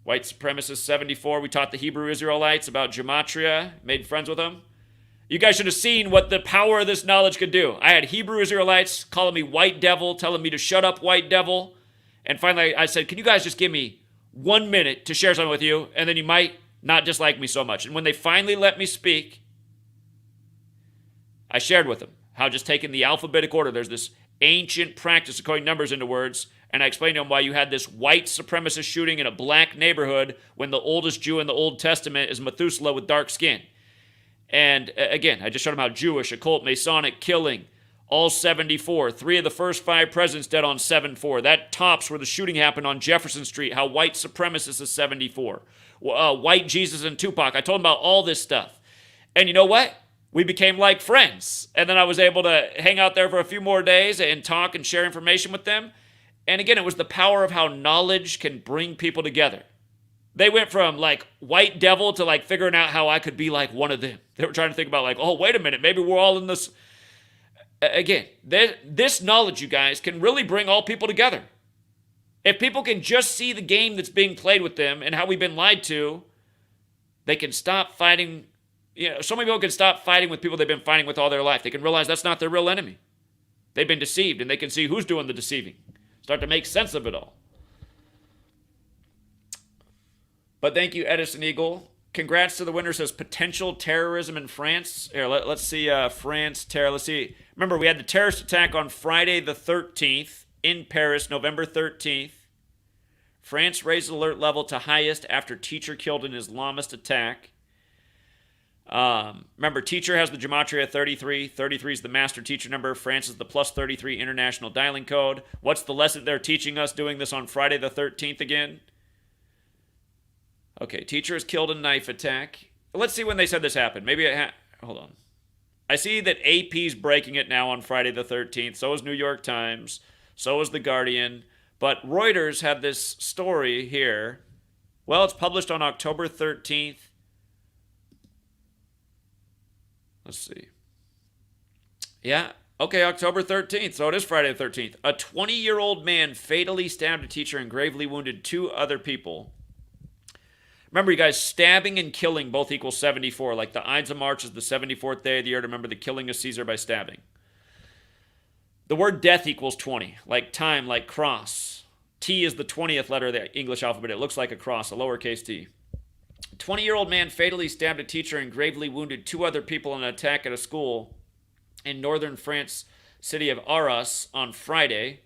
White supremacist 74. We taught the Hebrew Israelites about Gematria, made friends with them. You guys should have seen what the power of this knowledge could do. I had Hebrew Israelites calling me white devil, telling me to shut up, white devil. And finally, I said, can you guys just give me 1 minute to share something with you, and then you might not dislike me so much. And when they finally let me speak, I shared with them how just taking the alphabetic order, there's this ancient practice of coding numbers into words, and I explained to them why you had this white supremacist shooting in a black neighborhood when the oldest Jew in the Old Testament is Methuselah with dark skin. And again, I just showed them how Jewish, occult, Masonic, killing, all 74. 3 of the first 5 presidents dead on 7/4. That tops where the shooting happened on Jefferson Street, how white supremacists is 74. White Jesus and Tupac. I told him about all this stuff. And you know what? We became like friends. And then I was able to hang out there for a few more days and talk and share information with them. And again, it was the power of how knowledge can bring people together. They went from like white devil to like figuring out how I could be like one of them. They were trying to think about like, oh, wait a minute, maybe we're all in this. Again, this knowledge, you guys, can really bring all people together. If people can just see the game that's being played with them and how we've been lied to, they can stop fighting. So many people can stop fighting with people they've been fighting with all their life. They can realize that's not their real enemy. They've been deceived, and they can see who's doing the deceiving. Start to make sense of it all. But thank you, Edison Eagle. Congrats to the winner, says potential terrorism in France. Here, let's see France terror. Let's see. Remember, we had the terrorist attack on Friday the 13th in Paris, November 13th. France raised alert level to highest after teacher killed in Islamist attack. Remember, teacher has the Gematria 33. 33 is the master teacher number. France is the plus 33 international dialing code. What's the lesson they're teaching us doing this on Friday the 13th again? Okay, teacher is killed in knife attack. Let's see when they said this happened. Maybe hold on. I see that AP's breaking it now on Friday the 13th. So is New York Times. So is The Guardian. But Reuters had this story here. Well, it's published on October 13th. Let's see. Yeah, okay, October 13th. So it is Friday the 13th. A 20-year-old man fatally stabbed a teacher and gravely wounded 2 other people. Remember, you guys, stabbing and killing both equal 74. Like the Ides of March is the 74th day of the year to remember the killing of Caesar by stabbing. The word death equals 20. Like time, like cross. T is the 20th letter of the English alphabet. It looks like a cross, a lowercase t. A 20-year-old man fatally stabbed a teacher and gravely wounded 2 other people in an attack at a school in northern France city of Arras on Friday.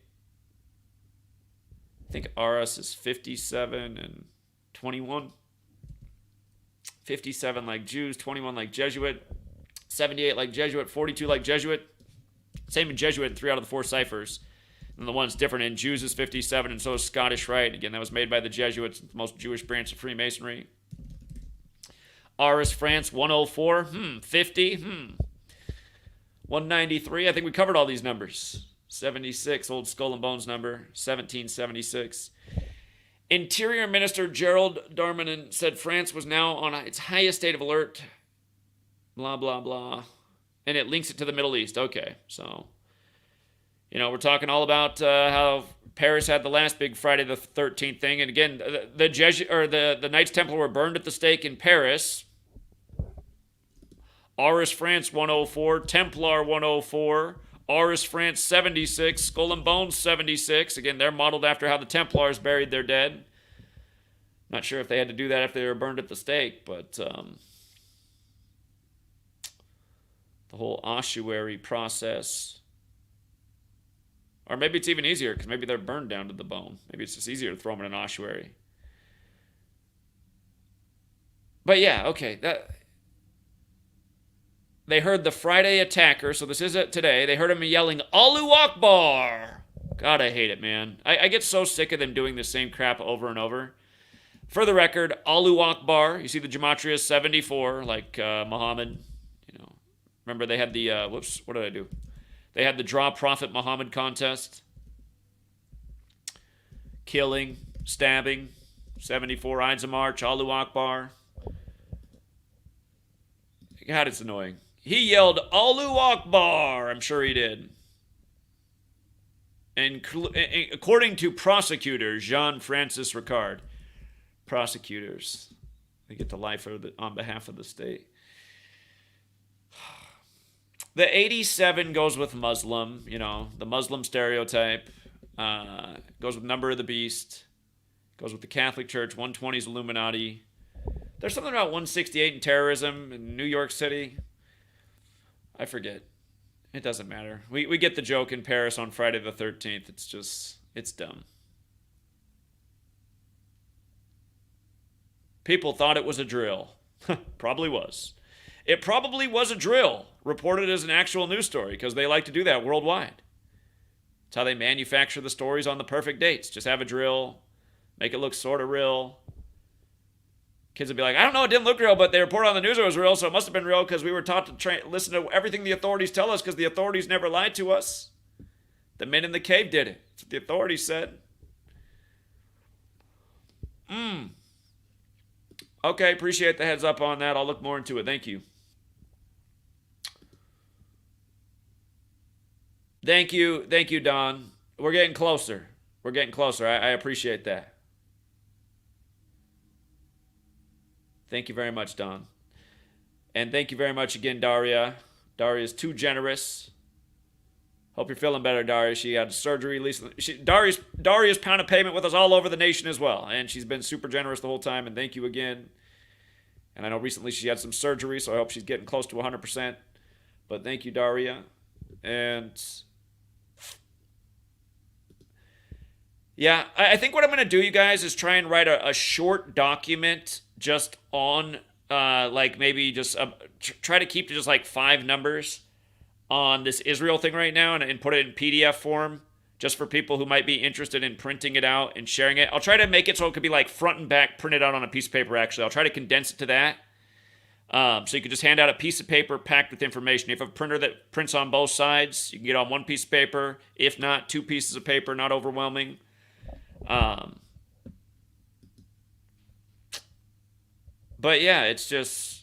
I think Arras is 57 and 21. 57 like Jews, 21 like Jesuit, 78 like Jesuit, 42 like Jesuit. Same in Jesuit in 3 out of the 4 ciphers. And the one's different in Jews is 57, and so is Scottish Rite. Again, that was made by the Jesuits, the most Jewish branch of Freemasonry. Arras, France, 104. 50. 193. I think we covered all these numbers. 76, old Skull and Bones number. 1776. Interior Minister Gerald Darmanin said France was now on its highest state of alert. Blah, blah, blah. And it links it to the Middle East. Okay, so, we're talking all about how Paris had the last big Friday the 13th thing. And again, the Knights Templar were burned at the stake in Paris. Arras, France, 104. Templar, 104. Arras, France, 76. Skull and Bones, 76. Again, they're modeled after how the Templars buried their dead. Not sure if they had to do that if they were burned at the stake, but the whole ossuary process. Or maybe it's even easier, because maybe they're burned down to the bone. Maybe it's just easier to throw them in an ossuary. But yeah, okay, they heard the Friday attacker, so this is it today. They heard him yelling, Allahu Akbar. God, I hate it, man. I get so sick of them doing the same crap over and over. For the record, Allahu Akbar, you see the Gematria is 74, like Muhammad. Remember they had the, what did I do? They had the Draw Prophet Muhammad contest. Killing, stabbing, 74, Ides of March, Allahu Akbar. God, it's annoying. He yelled, Allahu Akbar. I'm sure he did. And according to prosecutor Jean-Francis Ricard, prosecutors, they get to lie on behalf of the state. The 87 goes with Muslim, the Muslim stereotype. Goes with number of the beast. Goes with the Catholic Church. 120 is Illuminati. There's something about 168 and terrorism in New York City. I forget. It doesn't matter. We get the joke in Paris on Friday the 13th. It's dumb. People thought it was a drill. Probably was. it probably was a drill reported as an actual news story because they like to do that worldwide. It's how they manufacture the stories on the perfect dates. Just have a drill, make it look sort of real. Kids would be like, I don't know, it didn't look real, but they reported on the news it was real, so it must have been real because we were taught to listen to everything the authorities tell us because the authorities never lied to us. The men in the cave did it. That's what the authorities said. Okay, appreciate the heads up on that. I'll look more into it. Thank you. Thank you, Don. We're getting closer. I appreciate that. Thank you very much, Don. And thank you very much again, Daria. Daria's too generous. Hope you're feeling better, Daria. She had surgery. Daria's pound of payment with us all over the nation as well. And she's been super generous the whole time. And thank you again. And I know recently she had some surgery, so I hope she's getting close to 100%. But thank you, Daria. And yeah, I think what I'm going to do, you guys, is try and write a short document just on, like maybe just try to keep to just like 5 numbers on this Israel thing right now and put it in PDF form just for people who might be interested in printing it out and sharing it. I'll try to make it so it could be like front and back printed out on a piece of paper, actually. I'll try to condense it to that. So you could just hand out a piece of paper packed with information. If you have a printer that prints on both sides, you can get on one piece of paper. If not, 2 pieces of paper, not overwhelming. But yeah, it's just...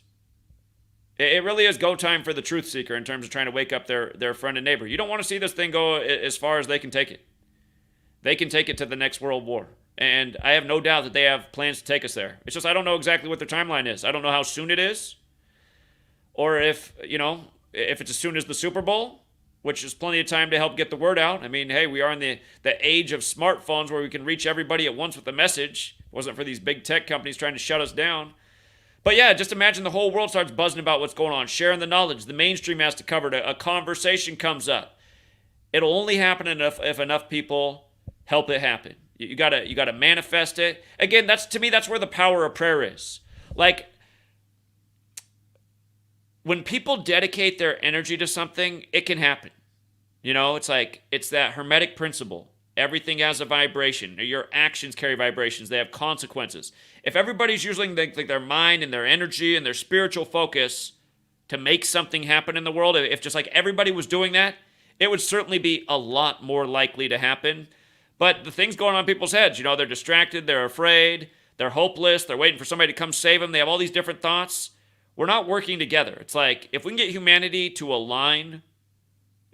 It really is go time for the truth seeker in terms of trying to wake up their friend and neighbor. You don't want to see this thing go as far as they can take it. They can take it to the next world war. And I have no doubt that they have plans to take us there. It's just I don't know exactly what their timeline is. I don't know how soon it is. Or if it's as soon as the Super Bowl, which is plenty of time to help get the word out. I mean, hey, we are in the age of smartphones where we can reach everybody at once with a message. It wasn't for these big tech companies trying to shut us down. But yeah, just imagine the whole world starts buzzing about what's going on, sharing the knowledge. The mainstream has to cover it. A conversation comes up. It'll only happen if enough people help it happen. You gotta manifest it. Again, to me, that's where the power of prayer is. Like, when people dedicate their energy to something, it can happen. It's that hermetic principle. Everything has a vibration. Your actions carry vibrations. They have consequences. If everybody's using their mind and their energy and their spiritual focus to make something happen in the world, if just like everybody was doing that, it would certainly be a lot more likely to happen. But the things going on in people's heads, they're distracted, they're afraid, they're hopeless, they're waiting for somebody to come save them. They have all these different thoughts. We're not working together. It's like if we can get humanity to align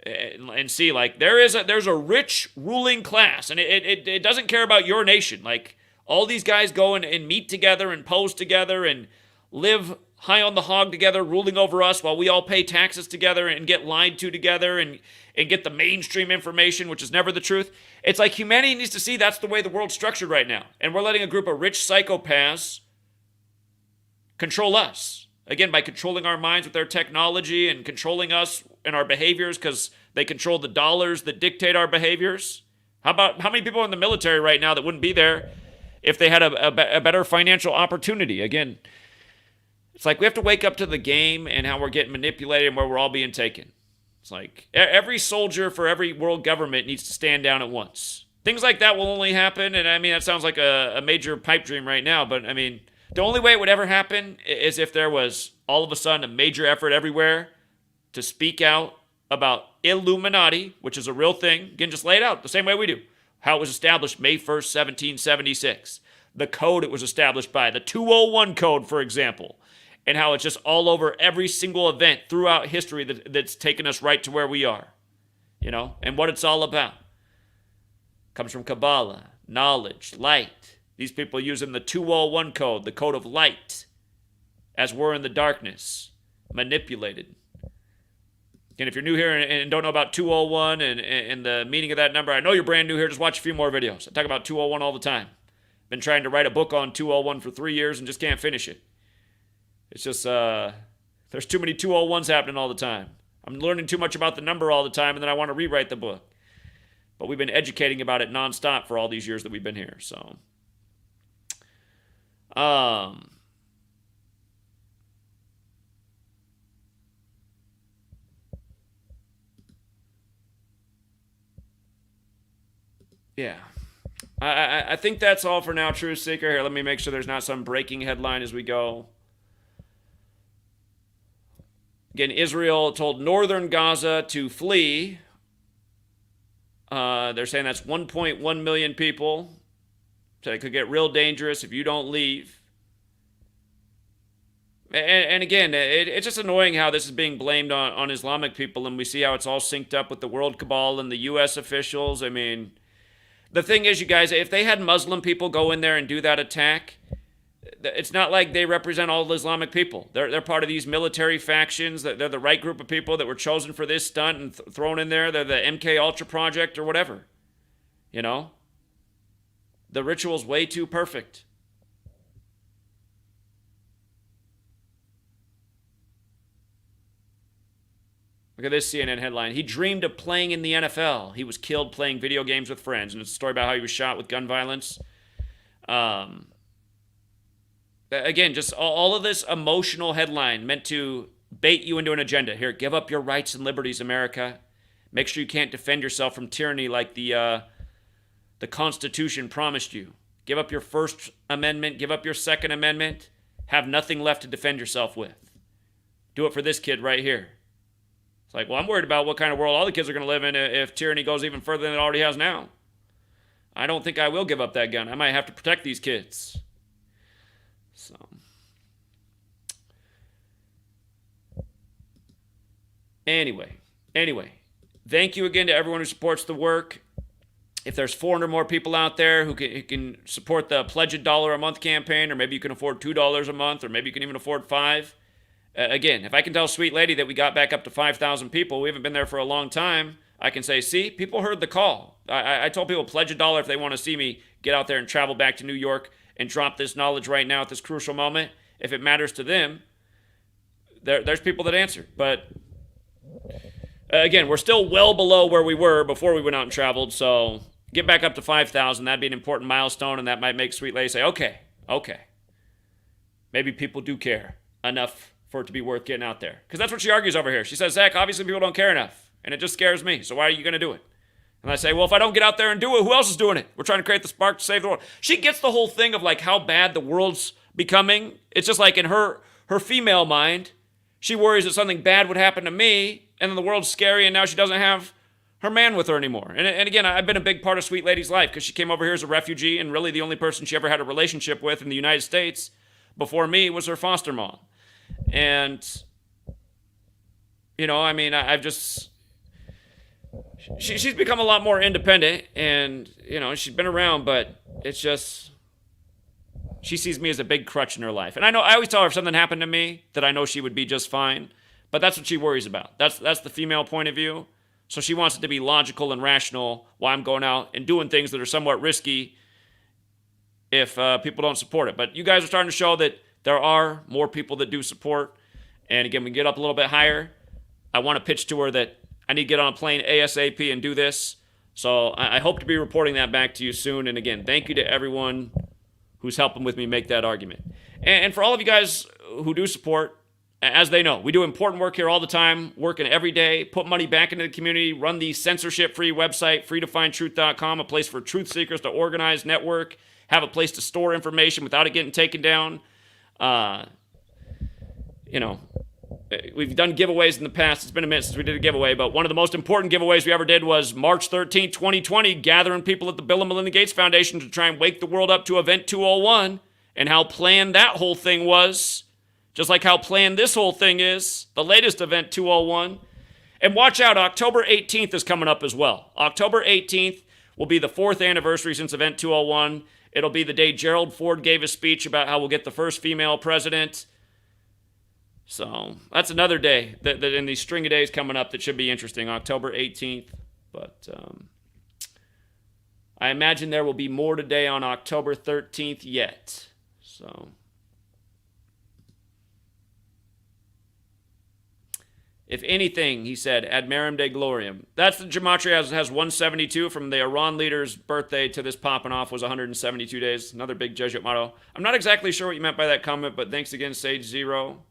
and see, like, there's a rich ruling class, and it doesn't care about your nation. Like, all these guys go and meet together and pose together and live high on the hog together, ruling over us while we all pay taxes together and get lied to together and get the mainstream information, which is never the truth. It's like humanity needs to see that's the way the world's structured right now. And we're letting a group of rich psychopaths control us. Again, by controlling our minds with their technology and controlling us and our behaviors because they control the dollars that dictate our behaviors. How many people are in the military right now that wouldn't be there if they had a better financial opportunity? Again, it's like we have to wake up to the game and how we're getting manipulated and where we're all being taken. It's like every soldier for every world government needs to stand down at once. Things like that will only happen, and I mean, that sounds like a major pipe dream right now, but I mean, the only way it would ever happen is if there was all of a sudden a major effort everywhere to speak out about Illuminati, which is a real thing. Again, just lay it out the same way we do. How it was established May 1st, 1776. The code it was established by, the 201 code, for example. And how it's just all over every single event throughout history that's taken us right to where we are. And what it's all about. Comes from Kabbalah, knowledge, light. These people using the 201 code, the code of light, as we're in the darkness, manipulated. And if you're new here and don't know about 201 and the meaning of that number, I know you're brand new here, just watch a few more videos. I talk about 201 all the time. Been trying to write a book on 201 for 3 years and just can't finish it. It's just, there's too many 201s happening all the time. I'm learning too much about the number all the time, and then I want to rewrite the book. But we've been educating about it nonstop for all these years that we've been here, so... Yeah. I think that's all for now, Truth Seeker. Here, let me make sure there's not some breaking headline as we go. Again, Israel told northern Gaza to flee. They're saying that's 1.1 million people. So it could get real dangerous if you don't leave. And again, it's just annoying how this is being blamed on Islamic people, and we see how it's all synced up with the world cabal and the U.S. officials. I mean, the thing is, you guys, if they had Muslim people go in there and do that attack, it's not like they represent all the Islamic people. They're part of these military factions. They're the right group of people that were chosen for this stunt and thrown in there. They're the MK Ultra project or whatever. You know? The ritual's way too perfect. Look at this CNN headline. He dreamed of playing in the NFL. He was killed playing video games with friends. And it's a story about how he was shot with gun violence. Again, just all of this emotional headline meant to bait you into an agenda. Here, give up your rights and liberties, America. Make sure you can't defend yourself from tyranny like the Constitution promised you. Give up your First Amendment. Give up your Second Amendment. Have nothing left to defend yourself with. Do it for this kid right here. It's like, well, I'm worried about what kind of world all the kids are going to live in if tyranny goes even further than it already has now. I don't think I will give up that gun. I might have to protect these kids. So, anyway, thank you again to everyone who supports the work. If there's 400 more people out there who can support the Pledge $1 a month campaign, or maybe you can afford $2 a month, or maybe you can even afford $5. Again, if I can tell Sweet Lady that we got back up to 5,000 people, we haven't been there for a long time, I can say, see, people heard the call. I told people pledge $1 if they want to see me get out there and travel back to New York and drop this knowledge right now at this crucial moment. If it matters to them, there's people that answer. But again, we're still well below where we were before we went out and traveled, so get back up to 5,000. That'd be an important milestone, and that might make Sweet Lady say, okay. Maybe people do care enough for it to be worth getting out there. Because that's what she argues over here. She says, Zach, obviously people don't care enough, and it just scares me, so why are you going to do it? And I say, well, if I don't get out there and do it, who else is doing it? We're trying to create the spark to save the world. She gets the whole thing of like how bad the world's becoming. It's just like in her female mind, she worries that something bad would happen to me, and then the world's scary, and now she doesn't have her man with her anymore. And again, I've been a big part of Sweet Lady's life because she came over here as a refugee, and really the only person she ever had a relationship with in the United States before me was her foster mom. And, you know, I mean, I've just... She's become a lot more independent, and, you know, she's been around, but it's just... She sees me as a big crutch in her life. And I always tell her if something happened to me that I know she would be just fine. But that's what she worries about. That's the female point of view. So she wants it to be logical and rational while I'm going out and doing things that are somewhat risky if people don't support it. But you guys are starting to show that there are more people that do support. And again, we can get up a little bit higher. I want to pitch to her that I need to get on a plane ASAP and do this. So I hope to be reporting that back to you soon. And again, thank you to everyone who's helping with me make that argument. And for all of you guys who do support, as they know, we do important work here all the time, working every day, put money back into the community, run the censorship-free website, freetofindtruth.com, a place for truth seekers to organize, network, have a place to store information without it getting taken down. You know, we've done giveaways in the past. It's been a minute since we did a giveaway, but one of the most important giveaways we ever did was March 13th, 2020, gathering people at the Bill and Melinda Gates Foundation to try and wake the world up to Event 201, and how planned that whole thing was. Just like how planned this whole thing is, the latest Event 201. And watch out, October 18th is coming up as well. October 18th will be the 4th anniversary since Event 201. It'll be the day Gerald Ford gave a speech about how we'll get the first female president. So that's another day that in these string of days coming up that should be interesting, October 18th. But I imagine there will be more today on October 13th yet. So... If anything, he said, ad merum de gloriam. That's the Gematria has 172 from the Iran leader's birthday to this popping off was 172 days. Another big Jesuit motto. I'm not exactly sure what you meant by that comment, but thanks again, Sage Zero.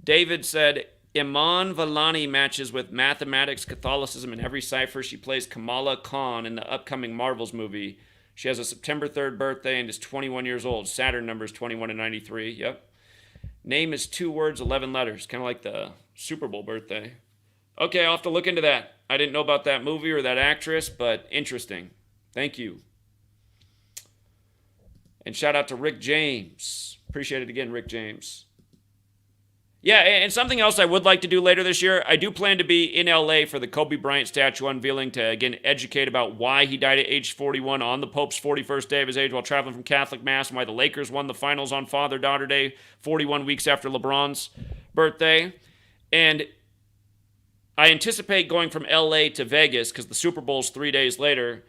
David said, Iman Vellani matches with mathematics, Catholicism, and every cipher. She plays Kamala Khan in the upcoming Marvels movie. She has a September 3rd birthday and is 21 years old. Saturn number is 21 and 93. Yep. Name is 2 words, 11 letters. Kind of like the Super Bowl birthday. Okay, I'll have to look into that. I didn't know about that movie or that actress, but interesting. Thank you. And shout out to Rick James. Appreciate it again, Rick James. Yeah, and something else I would like to do later this year, I do plan to be in LA for the Kobe Bryant statue unveiling to, again, educate about why he died at age 41 on the Pope's 41st day of his age while traveling from Catholic Mass, and why the Lakers won the finals on Father-Daughter Day, 41 weeks after LeBron's birthday. And I anticipate going from LA to Vegas, because the Super Bowl's 3 days later,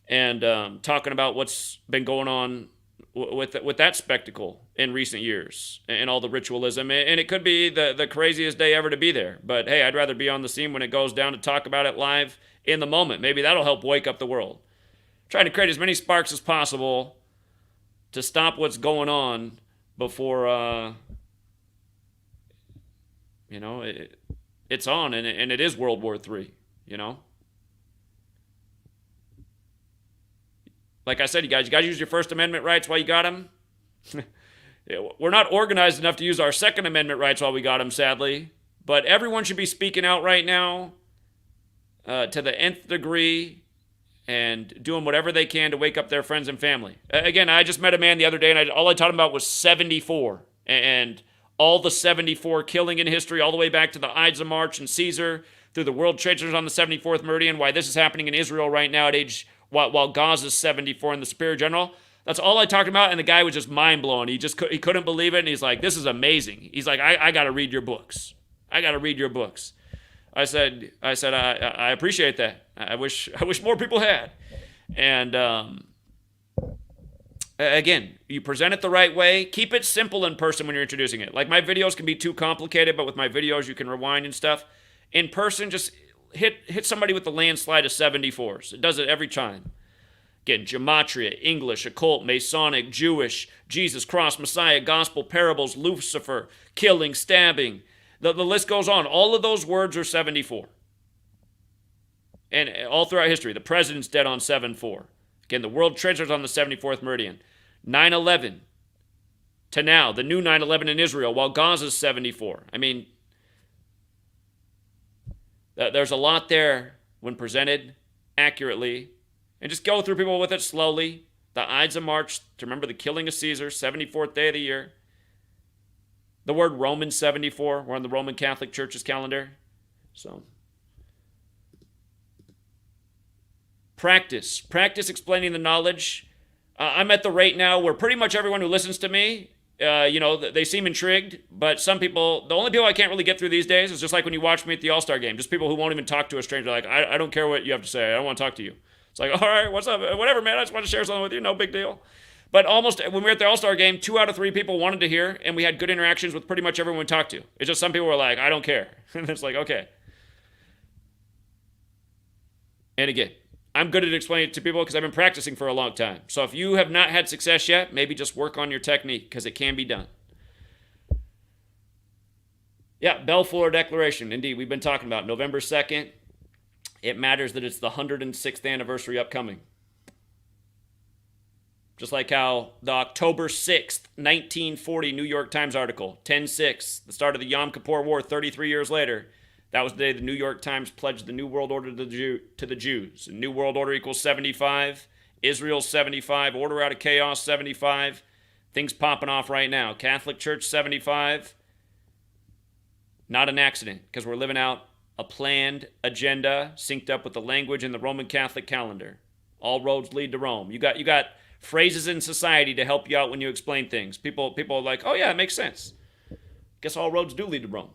and talking about what's been going on with that spectacle in recent years and all the ritualism. And it could be the craziest day ever to be there. But hey, I'd rather be on the scene when it goes down to talk about it live in the moment. Maybe that'll help wake up the world. Trying to create as many sparks as possible to stop what's going on before, it's on, and it is World War III, Like I said, you guys use your First Amendment rights while you got them. We're not organized enough to use our Second Amendment rights while we got them, sadly. But everyone should be speaking out right now to the nth degree and doing whatever they can to wake up their friends and family. Again, I just met a man the other day, and all I taught him about was 74. And all the 74 killing in history, all the way back to the Ides of March and Caesar, through the World Trade Centers on the 74th meridian, why this is happening in Israel right now at while Gaza's 74 in the Superior General. That's all I talked about, and the guy was just mind-blown. He couldn't believe it, and he's like, this is amazing. He's like, I got to read your books. I got to read your books. I said, I appreciate that. I wish more people had. And again, you present it the right way. Keep it simple in person when you're introducing it. Like, my videos can be too complicated, but with my videos, you can rewind and stuff. In person, just hit somebody with the landslide of 74s. It does it every time. Again, Gematria, English, occult, Masonic, Jewish, Jesus, cross, Messiah, gospel, parables, Lucifer, killing, stabbing. The list goes on. All of those words are 74. And all throughout history, the president's dead on 7-4. Again, the World Trade Center's on the 74th meridian. 9/11 to now, the new 9/11 in Israel, while Gaza's 74. I mean, there's a lot there when presented accurately. And just go through people with it slowly. The Ides of March, to remember the killing of Caesar, 74th day of the year. The word Roman 74, we're on the Roman Catholic Church's calendar. So, practice explaining the knowledge. I'm at the rate now where pretty much everyone who listens to me, they seem intrigued, but some people, the only people I can't really get through these days is just like when you watch me at the All-Star game, just people who won't even talk to a stranger, like, I don't care what you have to say, I don't want to talk to you. It's like, all right, what's up? Whatever, man, I just want to share something with you, no big deal. But almost, when we were at the All-Star game, 2 out of 3 people wanted to hear, and we had good interactions with pretty much everyone we talked to. It's just some people were like, I don't care. And it's like, okay. And again, I'm good at explaining it to people because I've been practicing for a long time. So if you have not had success yet, maybe just work on your technique because it can be done. Yeah, Balfour Declaration. Indeed, we've been talking about November 2nd. It matters that it's the 106th anniversary upcoming. Just like how the October 6th, 1940 New York Times article, 10/6, the start of the Yom Kippur War 33 years later, that was the day the New York Times pledged the New World Order to the Jews. And New World Order equals 75. Israel's 75. Order out of chaos, 75. Things popping off right now. Catholic Church, 75. Not an accident, because we're living out a planned agenda synced up with the language in the Roman Catholic calendar. All roads lead to Rome. You got phrases in society to help you out when you explain things. People are like, oh yeah, it makes sense. Guess all roads do lead to Rome.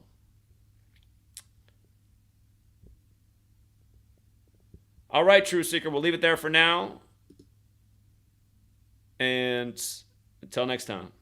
All right, Truth Seeker, we'll leave it there for now. And until next time.